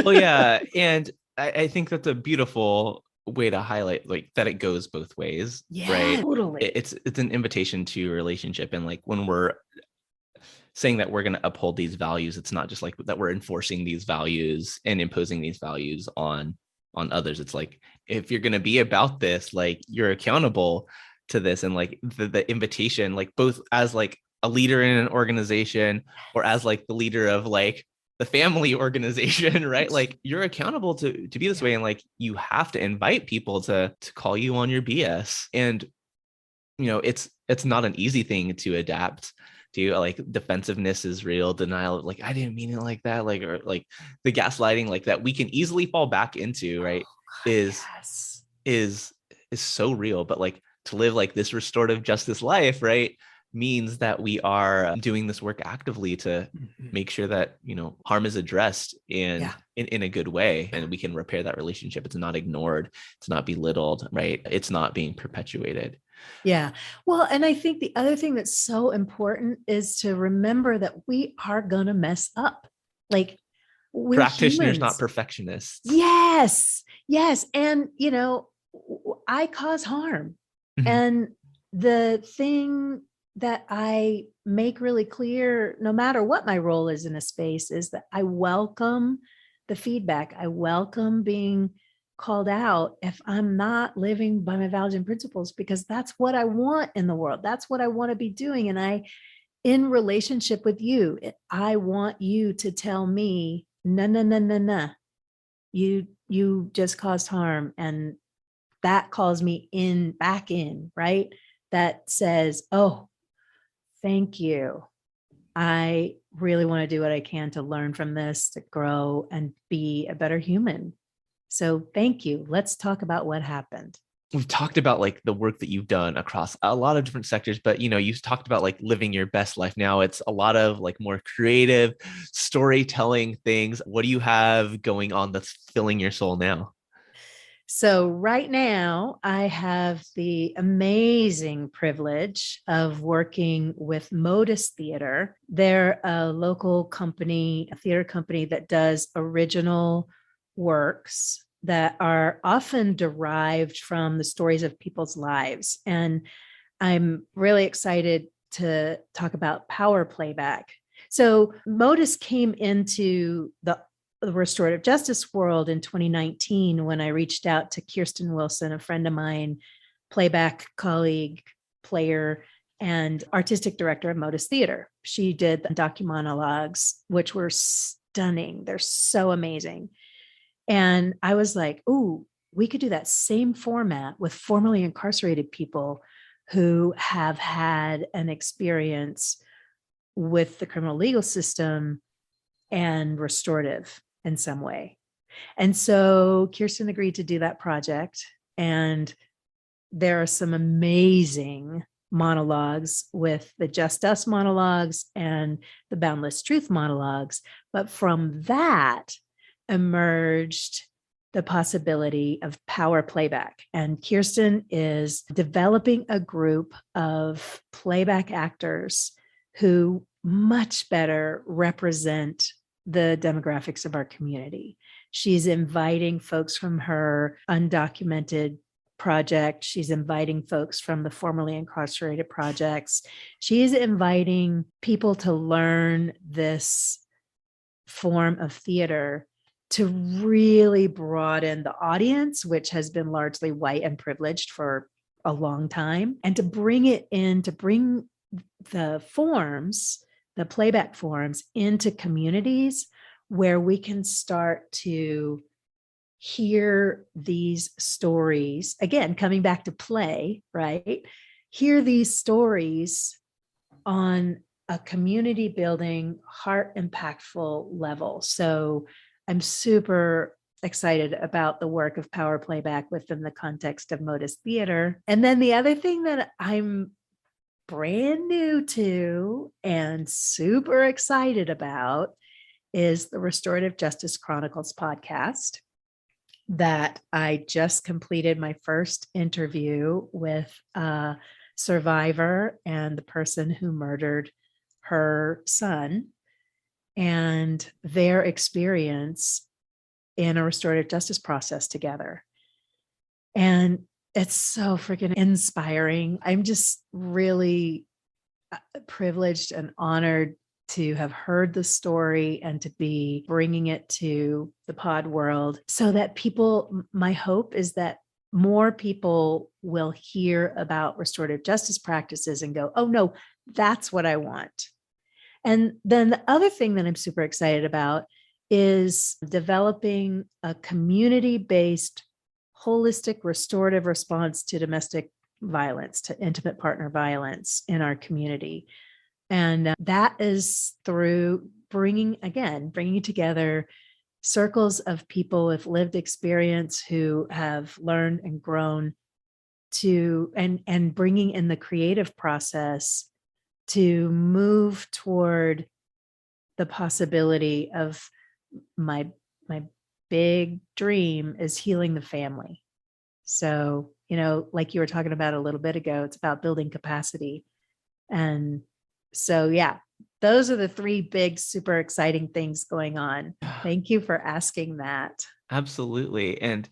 Well, yeah. And I think that's a beautiful way to highlight that it goes both ways. Yeah, right? Totally. It's an invitation to a relationship. And when we're saying that we're going to uphold these values, it's not just that we're enforcing these values and imposing these values on others. It's if you're going to be about this, you're accountable to this. And the invitation, both as a leader in an organization or as the leader of the family organization, right? You're accountable to be this way. And you have to invite people to call you on your BS. And, it's not an easy thing to adapt to. Defensiveness is real, denial of I didn't mean it like that, or the gaslighting that we can easily fall back into, right? Is so real. But to live this restorative justice life, right, means that we are doing this work actively to make sure that harm is addressed in a good way, and we can repair that relationship. It's not ignored, it's not belittled, right? It's not being perpetuated. Yeah. Well, and I think the other thing that's so important is to remember that we are going to mess up. We're practitioners, humans. Not perfectionists. Yes. And, I cause harm. And the thing that I make really clear, no matter what my role is in a space, is that I welcome the feedback. I welcome being called out if I'm not living by my values and principles, because that's what I want in the world. That's what I want to be doing. And in relationship with you, I want you to tell me, no, you just caused harm. And that calls me back in, right? That says, oh, thank you. I really want to do what I can to learn from this, to grow and be a better human. So thank you. Let's talk about what happened. We've talked about the work that you've done across a lot of different sectors, but you've talked about living your best life. Now it's a lot of more creative storytelling things. What do you have going on that's filling your soul now? So right now I have the amazing privilege of working with Motus Theater. They're a local company, a theater company that does original works that are often derived from the stories of people's lives. And I'm really excited to talk about power playback. So Motus came into the restorative justice world in 2019 when I reached out to Kirsten Wilson, a friend of mine, Playback colleague, player, and artistic director of Motus Theater. She did the docu-monologues, which were stunning. They're so amazing. And I was like, ooh, we could do that same format with formerly incarcerated people who have had an experience with the criminal legal system and restorative in some way. And so Kirsten agreed to do that project. And there are some amazing monologues with the Just Us monologues and the Boundless Truth monologues. But from that emerged the possibility of power playback. And Kirsten is developing a group of playback actors who much better represent the demographics of our community. She's inviting folks from her undocumented project. She's inviting folks from the formerly incarcerated projects. She's inviting people to learn this form of theater to really broaden the audience, which has been largely white and privileged for a long time, and to bring it in, to bring the forms, the playback forms, into communities where we can start to hear these stories. Again, coming back to play, right? Hear these stories on a community building, heart impactful level. So I'm super excited about the work of power playback within the context of Motus Theater. And then the other thing that I'm brand new to and super excited about is the Restorative Justice Chronicles podcast that I just completed my first interview with a survivor and the person who murdered her son, and their experience in a restorative justice process together. And it's so freaking inspiring. I'm just really privileged and honored to have heard the story and to be bringing it to the pod world so that people, my hope is that more people will hear about restorative justice practices and go, oh no, that's what I want. And then the other thing that I'm super excited about is developing a community-based, holistic, restorative response to domestic violence, to intimate partner violence in our community. And that is through bringing together circles of people with lived experience who have learned and grown to, and bringing in the creative process to move toward the possibility of my big dream is healing the family. So, like you were talking about a little bit ago, it's about building capacity. And so, yeah, those are the three big, super exciting things going on. Thank you for asking that. Absolutely. And,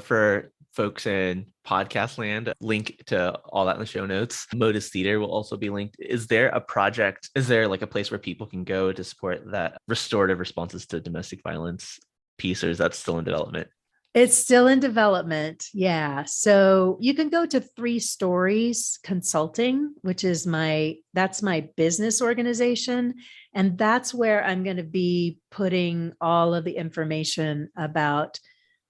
for folks in podcast land, link to all that in the show notes. Motus Theater will also be linked. Is there a project? Is there like a place where people can go to support that restorative responses to domestic violence piece, or is that still in development? It's still in development. Yeah. So you can go to 3 Stories Consulting, which is that's my business organization. And that's where I'm going to be putting all of the information about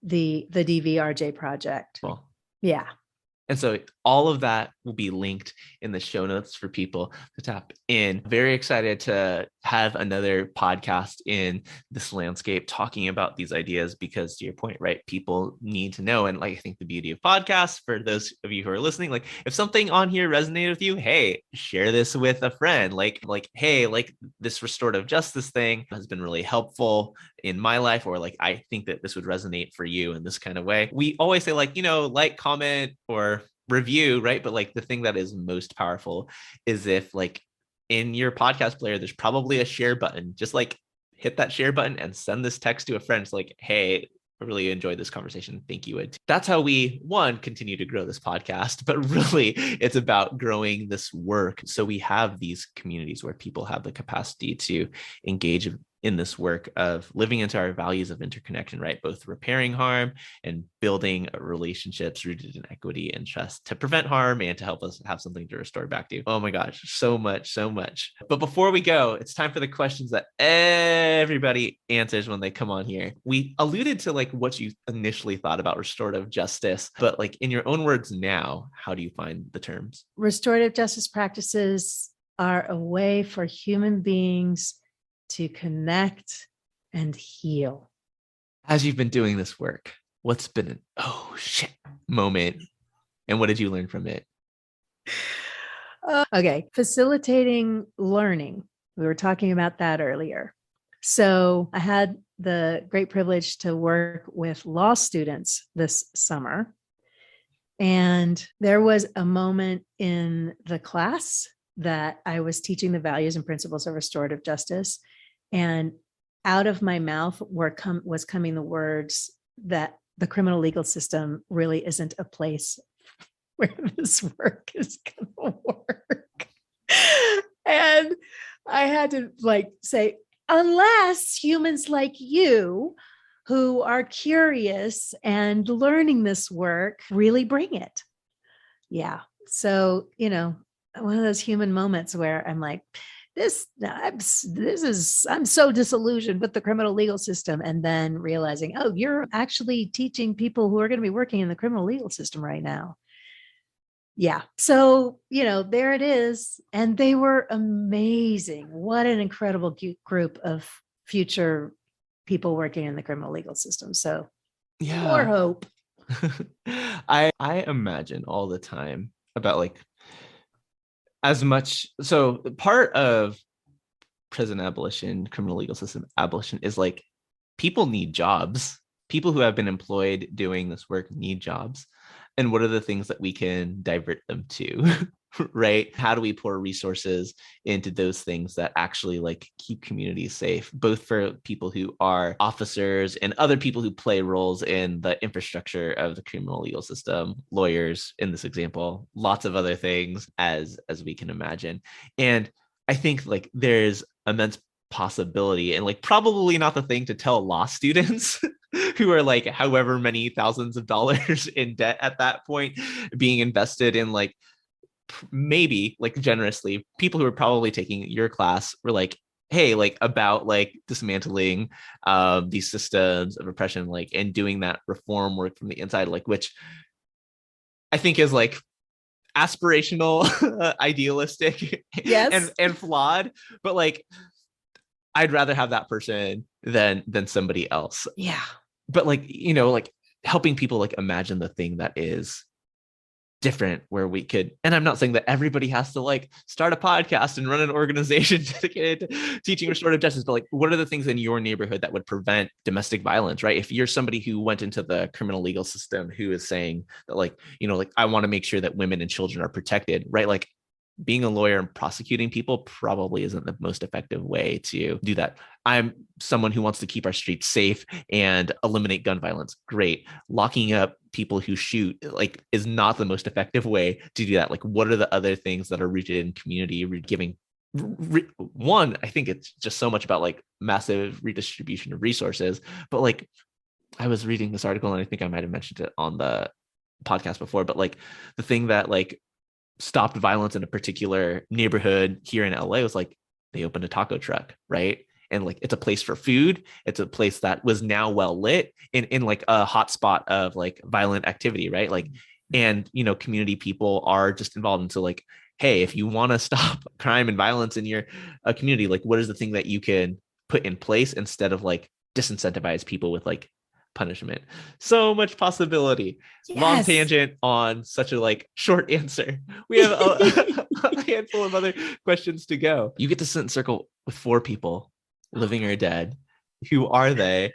the DVRJ project. Well, yeah. And so all of that will be linked in the show notes for people to tap in. Very excited to have another podcast in this landscape talking about these ideas because, to your point, right, people need to know. And I think the beauty of podcasts, for those of you who are listening, like if something on here resonated with you, hey, share this with a friend. Like, hey, this restorative justice thing has been really helpful in my life, or I think that this would resonate for you in this kind of way. We always say like, comment, or review, right? But the thing that is most powerful is if in your podcast player, there's probably a share button. Just hit that share button and send this text to a friend. It's hey, I really enjoyed this conversation. Thank you. That's how we, continue to grow this podcast, but really it's about growing this work. So we have these communities where people have the capacity to engage in this work of living into our values of interconnection, right? Both repairing harm and building relationships rooted in equity and trust to prevent harm and to help us have something to restore back to. Oh my gosh, so much. But before we go, it's time for the questions that everybody answers when they come on here. We alluded to what you initially thought about restorative justice, but in your own words now, how do you find the terms? Restorative justice practices are a way for human beings to connect and heal. As you've been doing this work, what's been an oh shit moment, and what did you learn from it? Okay, facilitating learning. We were talking about that earlier. So I had the great privilege to work with law students this summer. And there was a moment in the class that I was teaching the values and principles of restorative justice. And out of my mouth was coming the words that the criminal legal system really isn't a place where this work is going to work. And I had to say, unless humans like you who are curious and learning this work really bring it. Yeah. So, one of those human moments where I'm like, I'm so disillusioned with the criminal legal system. And then realizing, oh, you're actually teaching people who are going to be working in the criminal legal system right now. Yeah. So, there it is. And they were amazing. What an incredible group of future people working in the criminal legal system. So more hope. I imagine all the time about so part of prison abolition, criminal legal system abolition is people need jobs. People who have been employed doing this work need jobs. And what are the things that we can divert them to? Right? How do we pour resources into those things that actually keep communities safe, both for people who are officers and other people who play roles in the infrastructure of the criminal legal system, lawyers in this example, lots of other things as we can imagine. And I think there's immense possibility and probably not the thing to tell law students who are however many thousands of dollars in debt at that point being invested in maybe generously. People who are probably taking your class were hey, about dismantling these systems of oppression, and doing that reform work from the inside, which I think is aspirational, idealistic, yes, and flawed, but I'd rather have that person than somebody else. Yeah. But helping people imagine the thing that is different, where we could, and I'm not saying that everybody has to start a podcast and run an organization dedicated to teaching restorative justice, but what are the things in your neighborhood that would prevent domestic violence, right? If you're somebody who went into the criminal legal system who is saying that I want to make sure that women and children are protected, right? Being a lawyer and prosecuting people probably isn't the most effective way to do that. I'm someone who wants to keep our streets safe and eliminate gun violence. Great. Locking up people who shoot is not the most effective way to do that. What are the other things that are rooted in community, giving one? I think it's just so much about massive redistribution of resources. But I was reading this article and I think I might have mentioned it on the podcast before, but the thing that stopped violence in a particular neighborhood here in LA was they opened a taco truck, right? And it's a place for food. It's a place that was now well lit in a hot spot of violent activity, right? And community people are just involved into hey, if you want to stop crime and violence in your community, what is the thing that you can put in place instead of disincentivize people with punishment? So much possibility. Yes. Long tangent on such a short answer. We have a handful of other questions to go. You get to sit in circle with 4 people, living or dead. Who are they?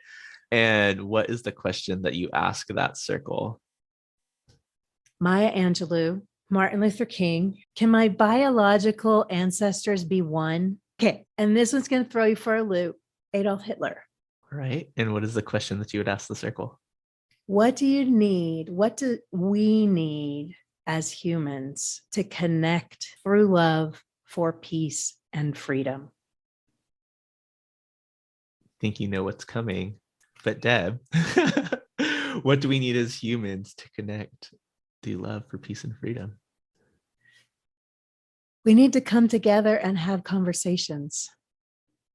And what is the question that you ask that circle? Maya Angelou, Martin Luther King. Can my biological ancestors be one? Okay. And this one's going to throw you for a loop. Adolf Hitler. Right. And what is the question that you would ask the circle? What do you need? What do we need as humans to connect through love for peace and freedom? I think you know what's coming. But Deb, what do we need as humans to connect through love for peace and freedom? We need to come together and have conversations,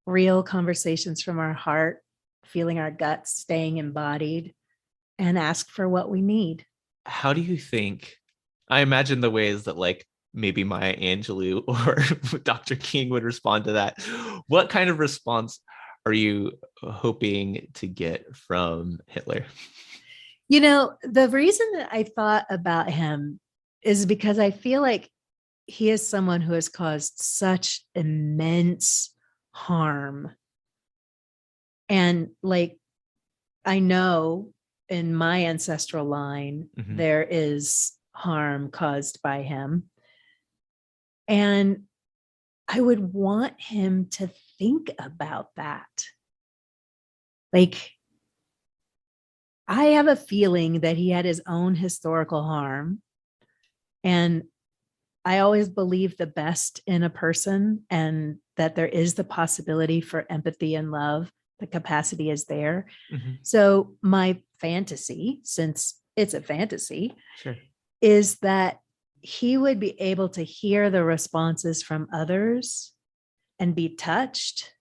real conversations from our heart, feeling our guts, staying embodied, and ask for what we need. How do you think, I imagine the ways that maybe Maya Angelou or Dr. King would respond to that. What kind of response are you hoping to get from Hitler? The reason that I thought about him is because I feel like he is someone who has caused such immense harm And like, I know in my ancestral line, there is harm caused by him. And I would want him to think about that. Like, I have a feeling that he had his own historical harm. And I always believe the best in a person and that there is the possibility for empathy and love. The capacity is there. So my fantasy, since it's a fantasy, is that he would be able to hear the responses from others and be touched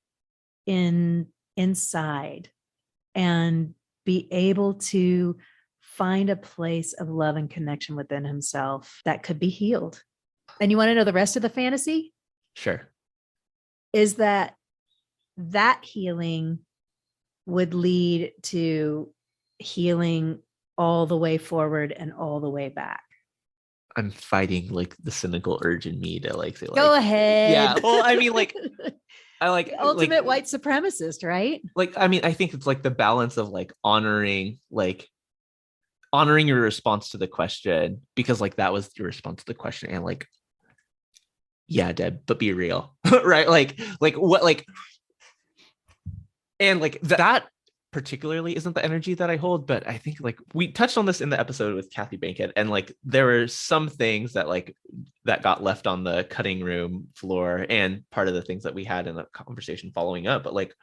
inside and be able to find a place of love and connection within himself that could be healed. And you want to know the rest of the fantasy? Sure. Is that healing would lead to healing all the way forward and all the way back. I'm fighting like the cynical urge in me to like say, like, go ahead. Yeah. Well, I mean, like, I like the ultimate white supremacist, right? Like, I mean, I think it's like the balance of like honoring your response to the question, because like that was your response to the question, and like, yeah, Deb, but be real. Right? Like what, like, and like that particularly isn't the energy that I hold, but I think like we touched on this in the episode with Kathy Bankhead, and like there were some things that like that got left on the cutting room floor, and part of the things that we had in the conversation following up. But like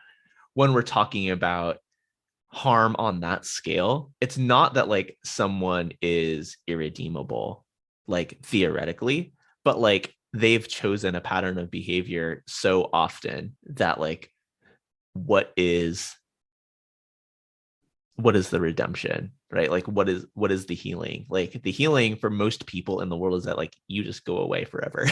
when we're talking about harm on that scale, it's not that like someone is irredeemable, like theoretically, but like they've chosen a pattern of behavior so often that like what is the redemption, right? Like what is the healing? Like the healing for most people in the world is that like you just go away forever.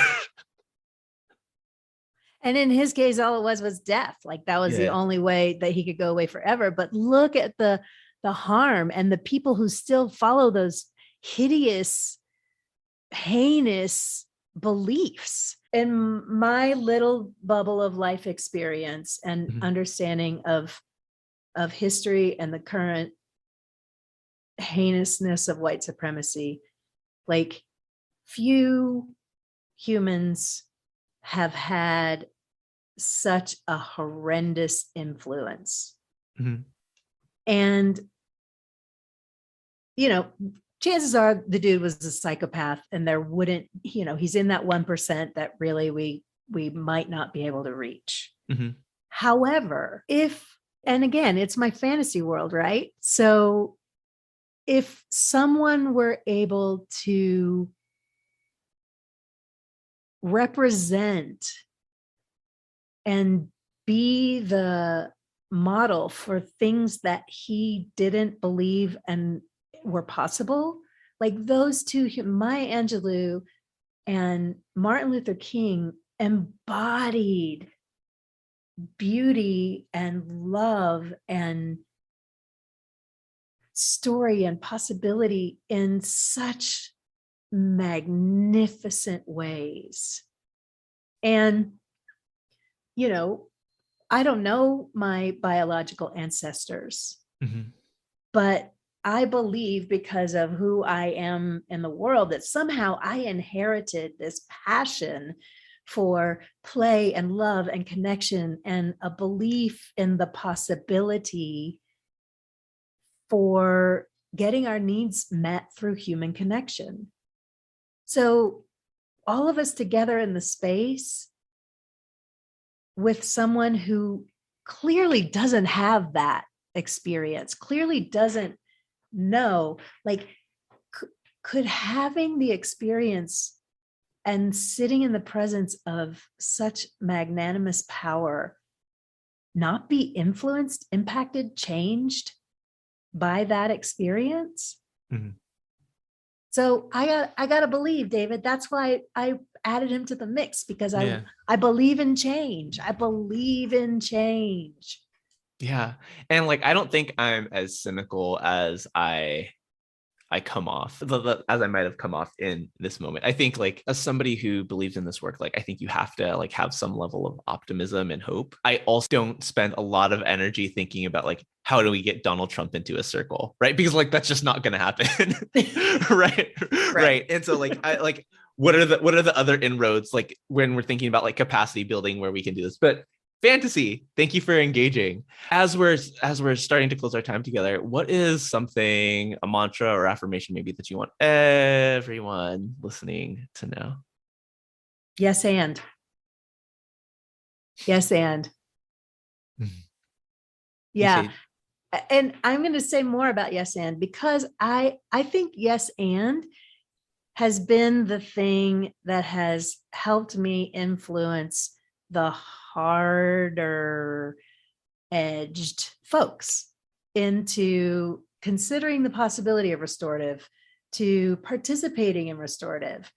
And in his case, all it was death. Like that was the only way that he could go away forever. But look at the harm and the people who still follow those hideous, heinous beliefs. In my little bubble of life experience and understanding of history and the current heinousness of white supremacy, like few humans have had such a horrendous influence. And, you know, chances are the dude was a psychopath, and there wouldn't, you know, he's in that 1% that really we might not be able to reach. However, and again, it's my fantasy world, right? So if someone were able to represent and be the model for things that he didn't believe and were possible, like those two, Maya Angelou and Martin Luther King, embodied beauty and love and story and possibility in such magnificent ways. And, you know, I don't know my biological ancestors, but I believe, because of who I am in the world, that somehow I inherited this passion for play and love and connection and a belief in the possibility for getting our needs met through human connection. So all of us together in the space with someone who clearly doesn't have that experience, clearly doesn't know, like, could having the experience and sitting in the presence of such magnanimous power not be influenced, impacted, changed by that experience? So I got to believe, David, that's why I added him to the mix, because I believe in change. I believe in change. Yeah. And like, I don't think I'm as cynical as I I come off as I might have come off in this moment. I think like as somebody who believes in this work, like I think you have to like have some level of optimism and hope. I also don't spend a lot of energy thinking about like how do we get Donald Trump into a circle, right? Because like that's just not going to happen. Right. And so like I like what are the other inroads like when we're thinking about like capacity building where we can do this? But fantasy, thank you for engaging. As we're starting to close our time together, what is something, a mantra or affirmation maybe that you want everyone listening to know? Yes, and yeah. And I'm going to say more about yes and, because I think yes and has been the thing that has helped me influence the harder edged folks into considering the possibility of restorative, to participating in restorative.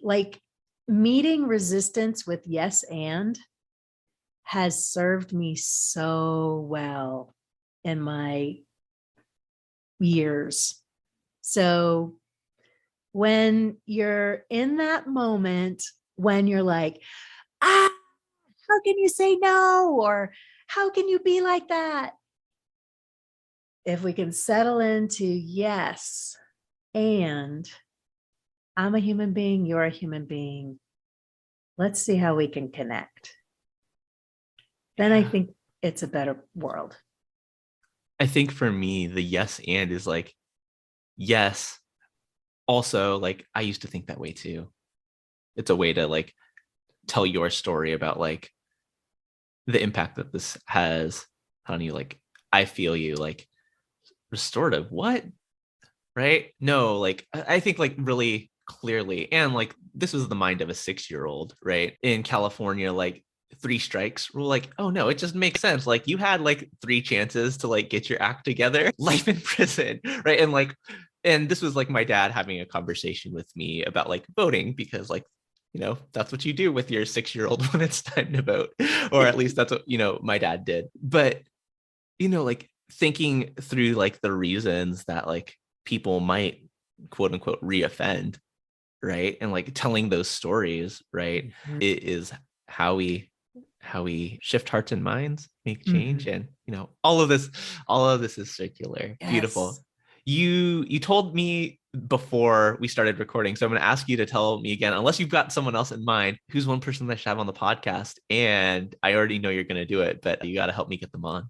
Like meeting resistance with yes and has served me so well in my years. So when you're in that moment, when you're like, how can you say no? Or how can you be like that? If we can settle into yes, and I'm a human being, you're a human being. Let's see how we can connect. Then I think it's a better world. I think for me, the yes and is like, yes. Also, like I used to think that way too. It's a way to like tell your story about like the impact that this has on you. Like, I feel you, like restorative. What? Right? No, like I think like really clearly, and like this was the mind of a 6-year-old, right? In California, like 3 strikes rule, like, oh no, it just makes sense. Like you had like 3 chances to like get your act together, life in prison, right? And this was like my dad having a conversation with me about like voting, because like, you know, that's what you do with your 6-year-old when it's time to vote, or at least that's what, you know, my dad did. But, you know, like thinking through like the reasons that like people might quote unquote reoffend, right? And like telling those stories, right? Mm-hmm. It is how we shift hearts and minds, make change. Mm-hmm. And you know, all of this is circular. Yes. Beautiful. You told me before we started recording, so I'm going to ask you to tell me again, unless you've got someone else in mind, who's one person that I should have on the podcast. And I already know you're going to do it, but you got to help me get them on.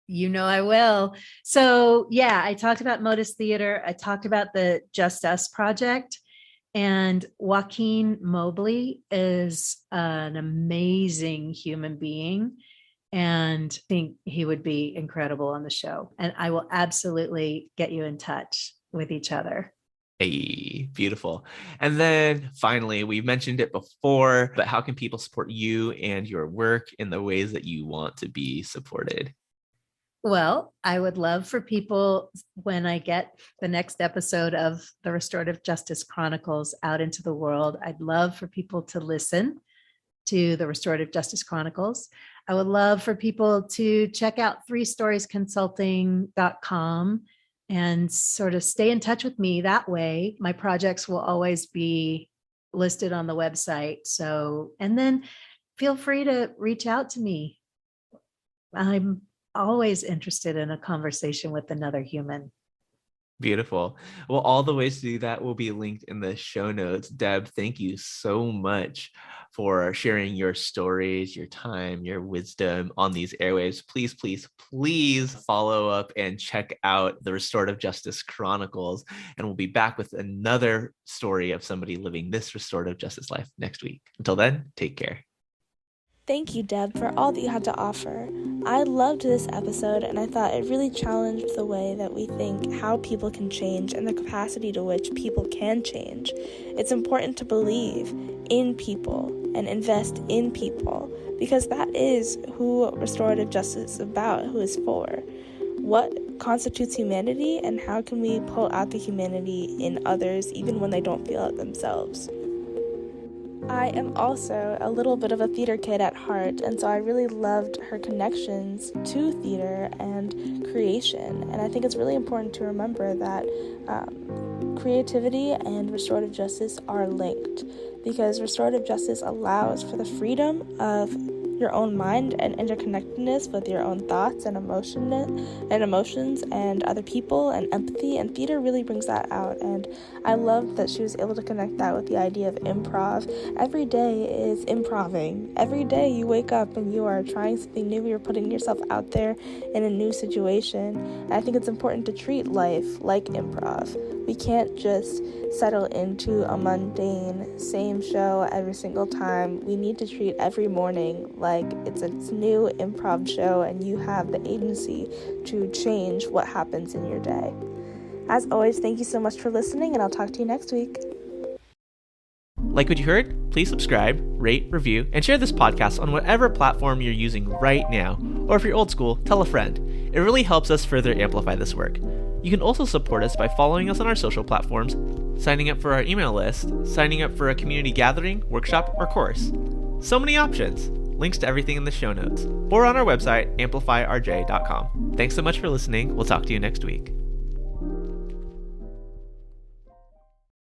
You know I will. So yeah, I talked about Motus Theater. I talked about the Just Us project. And Joaquin Mobley is an amazing human being. And I think he would be incredible on the show. And I will absolutely get you in touch with each other. Hey, beautiful. And then finally, we mentioned it before, but how can people support you and your work in the ways that you want to be supported? Well, I would love for people, when I get the next episode of the Restorative Justice Chronicles out into the world, I'd love for people to listen to the Restorative Justice Chronicles. I would love for people to check out 3storiesconsulting.com and sort of stay in touch with me that way. My projects will always be listed on the website. So, and then feel free to reach out to me. I'm always interested in a conversation with another human. Beautiful. Well, all the ways to do that will be linked in the show notes. Deb, thank you so much for sharing your stories, your time, your wisdom on these airwaves. Please, please, please follow up and check out the Restorative Justice Chronicles. And we'll be back with another story of somebody living this restorative justice life next week. Until then, take care. Thank you, Deb, for all that you had to offer. I loved this episode, and I thought it really challenged the way that we think how people can change and the capacity to which people can change. It's important to believe in people and invest in people, because that is who restorative justice is about, who is for. What constitutes humanity, and how can we pull out the humanity in others even when they don't feel it themselves? I am also a little bit of a theater kid at heart, and so I really loved her connections to theater and creation. And I think it's really important to remember that creativity and restorative justice are linked, because restorative justice allows for the freedom of your own mind and interconnectedness with your own thoughts and emotions and other people and empathy, and theater really brings that out. And I loved that she was able to connect that with the idea of improv. Every day is improving. Every day you wake up and you are trying something new, you're putting yourself out there in a new situation. And I think it's important to treat life like improv. We can't just settle into a mundane same show every single time. We need to treat every morning like it's a new improv show, and you have the agency to change what happens in your day. As always, thank you so much for listening, and I'll talk to you next week. Like what you heard? Please subscribe, rate, review, and share this podcast on whatever platform you're using right now. Or if you're old school, tell a friend. It really helps us further amplify this work. You can also support us by following us on our social platforms, signing up for our email list, signing up for a community gathering, workshop, or course. So many options. Links to everything in the show notes, or on our website, amplifyrj.com. Thanks so much for listening. We'll talk to you next week.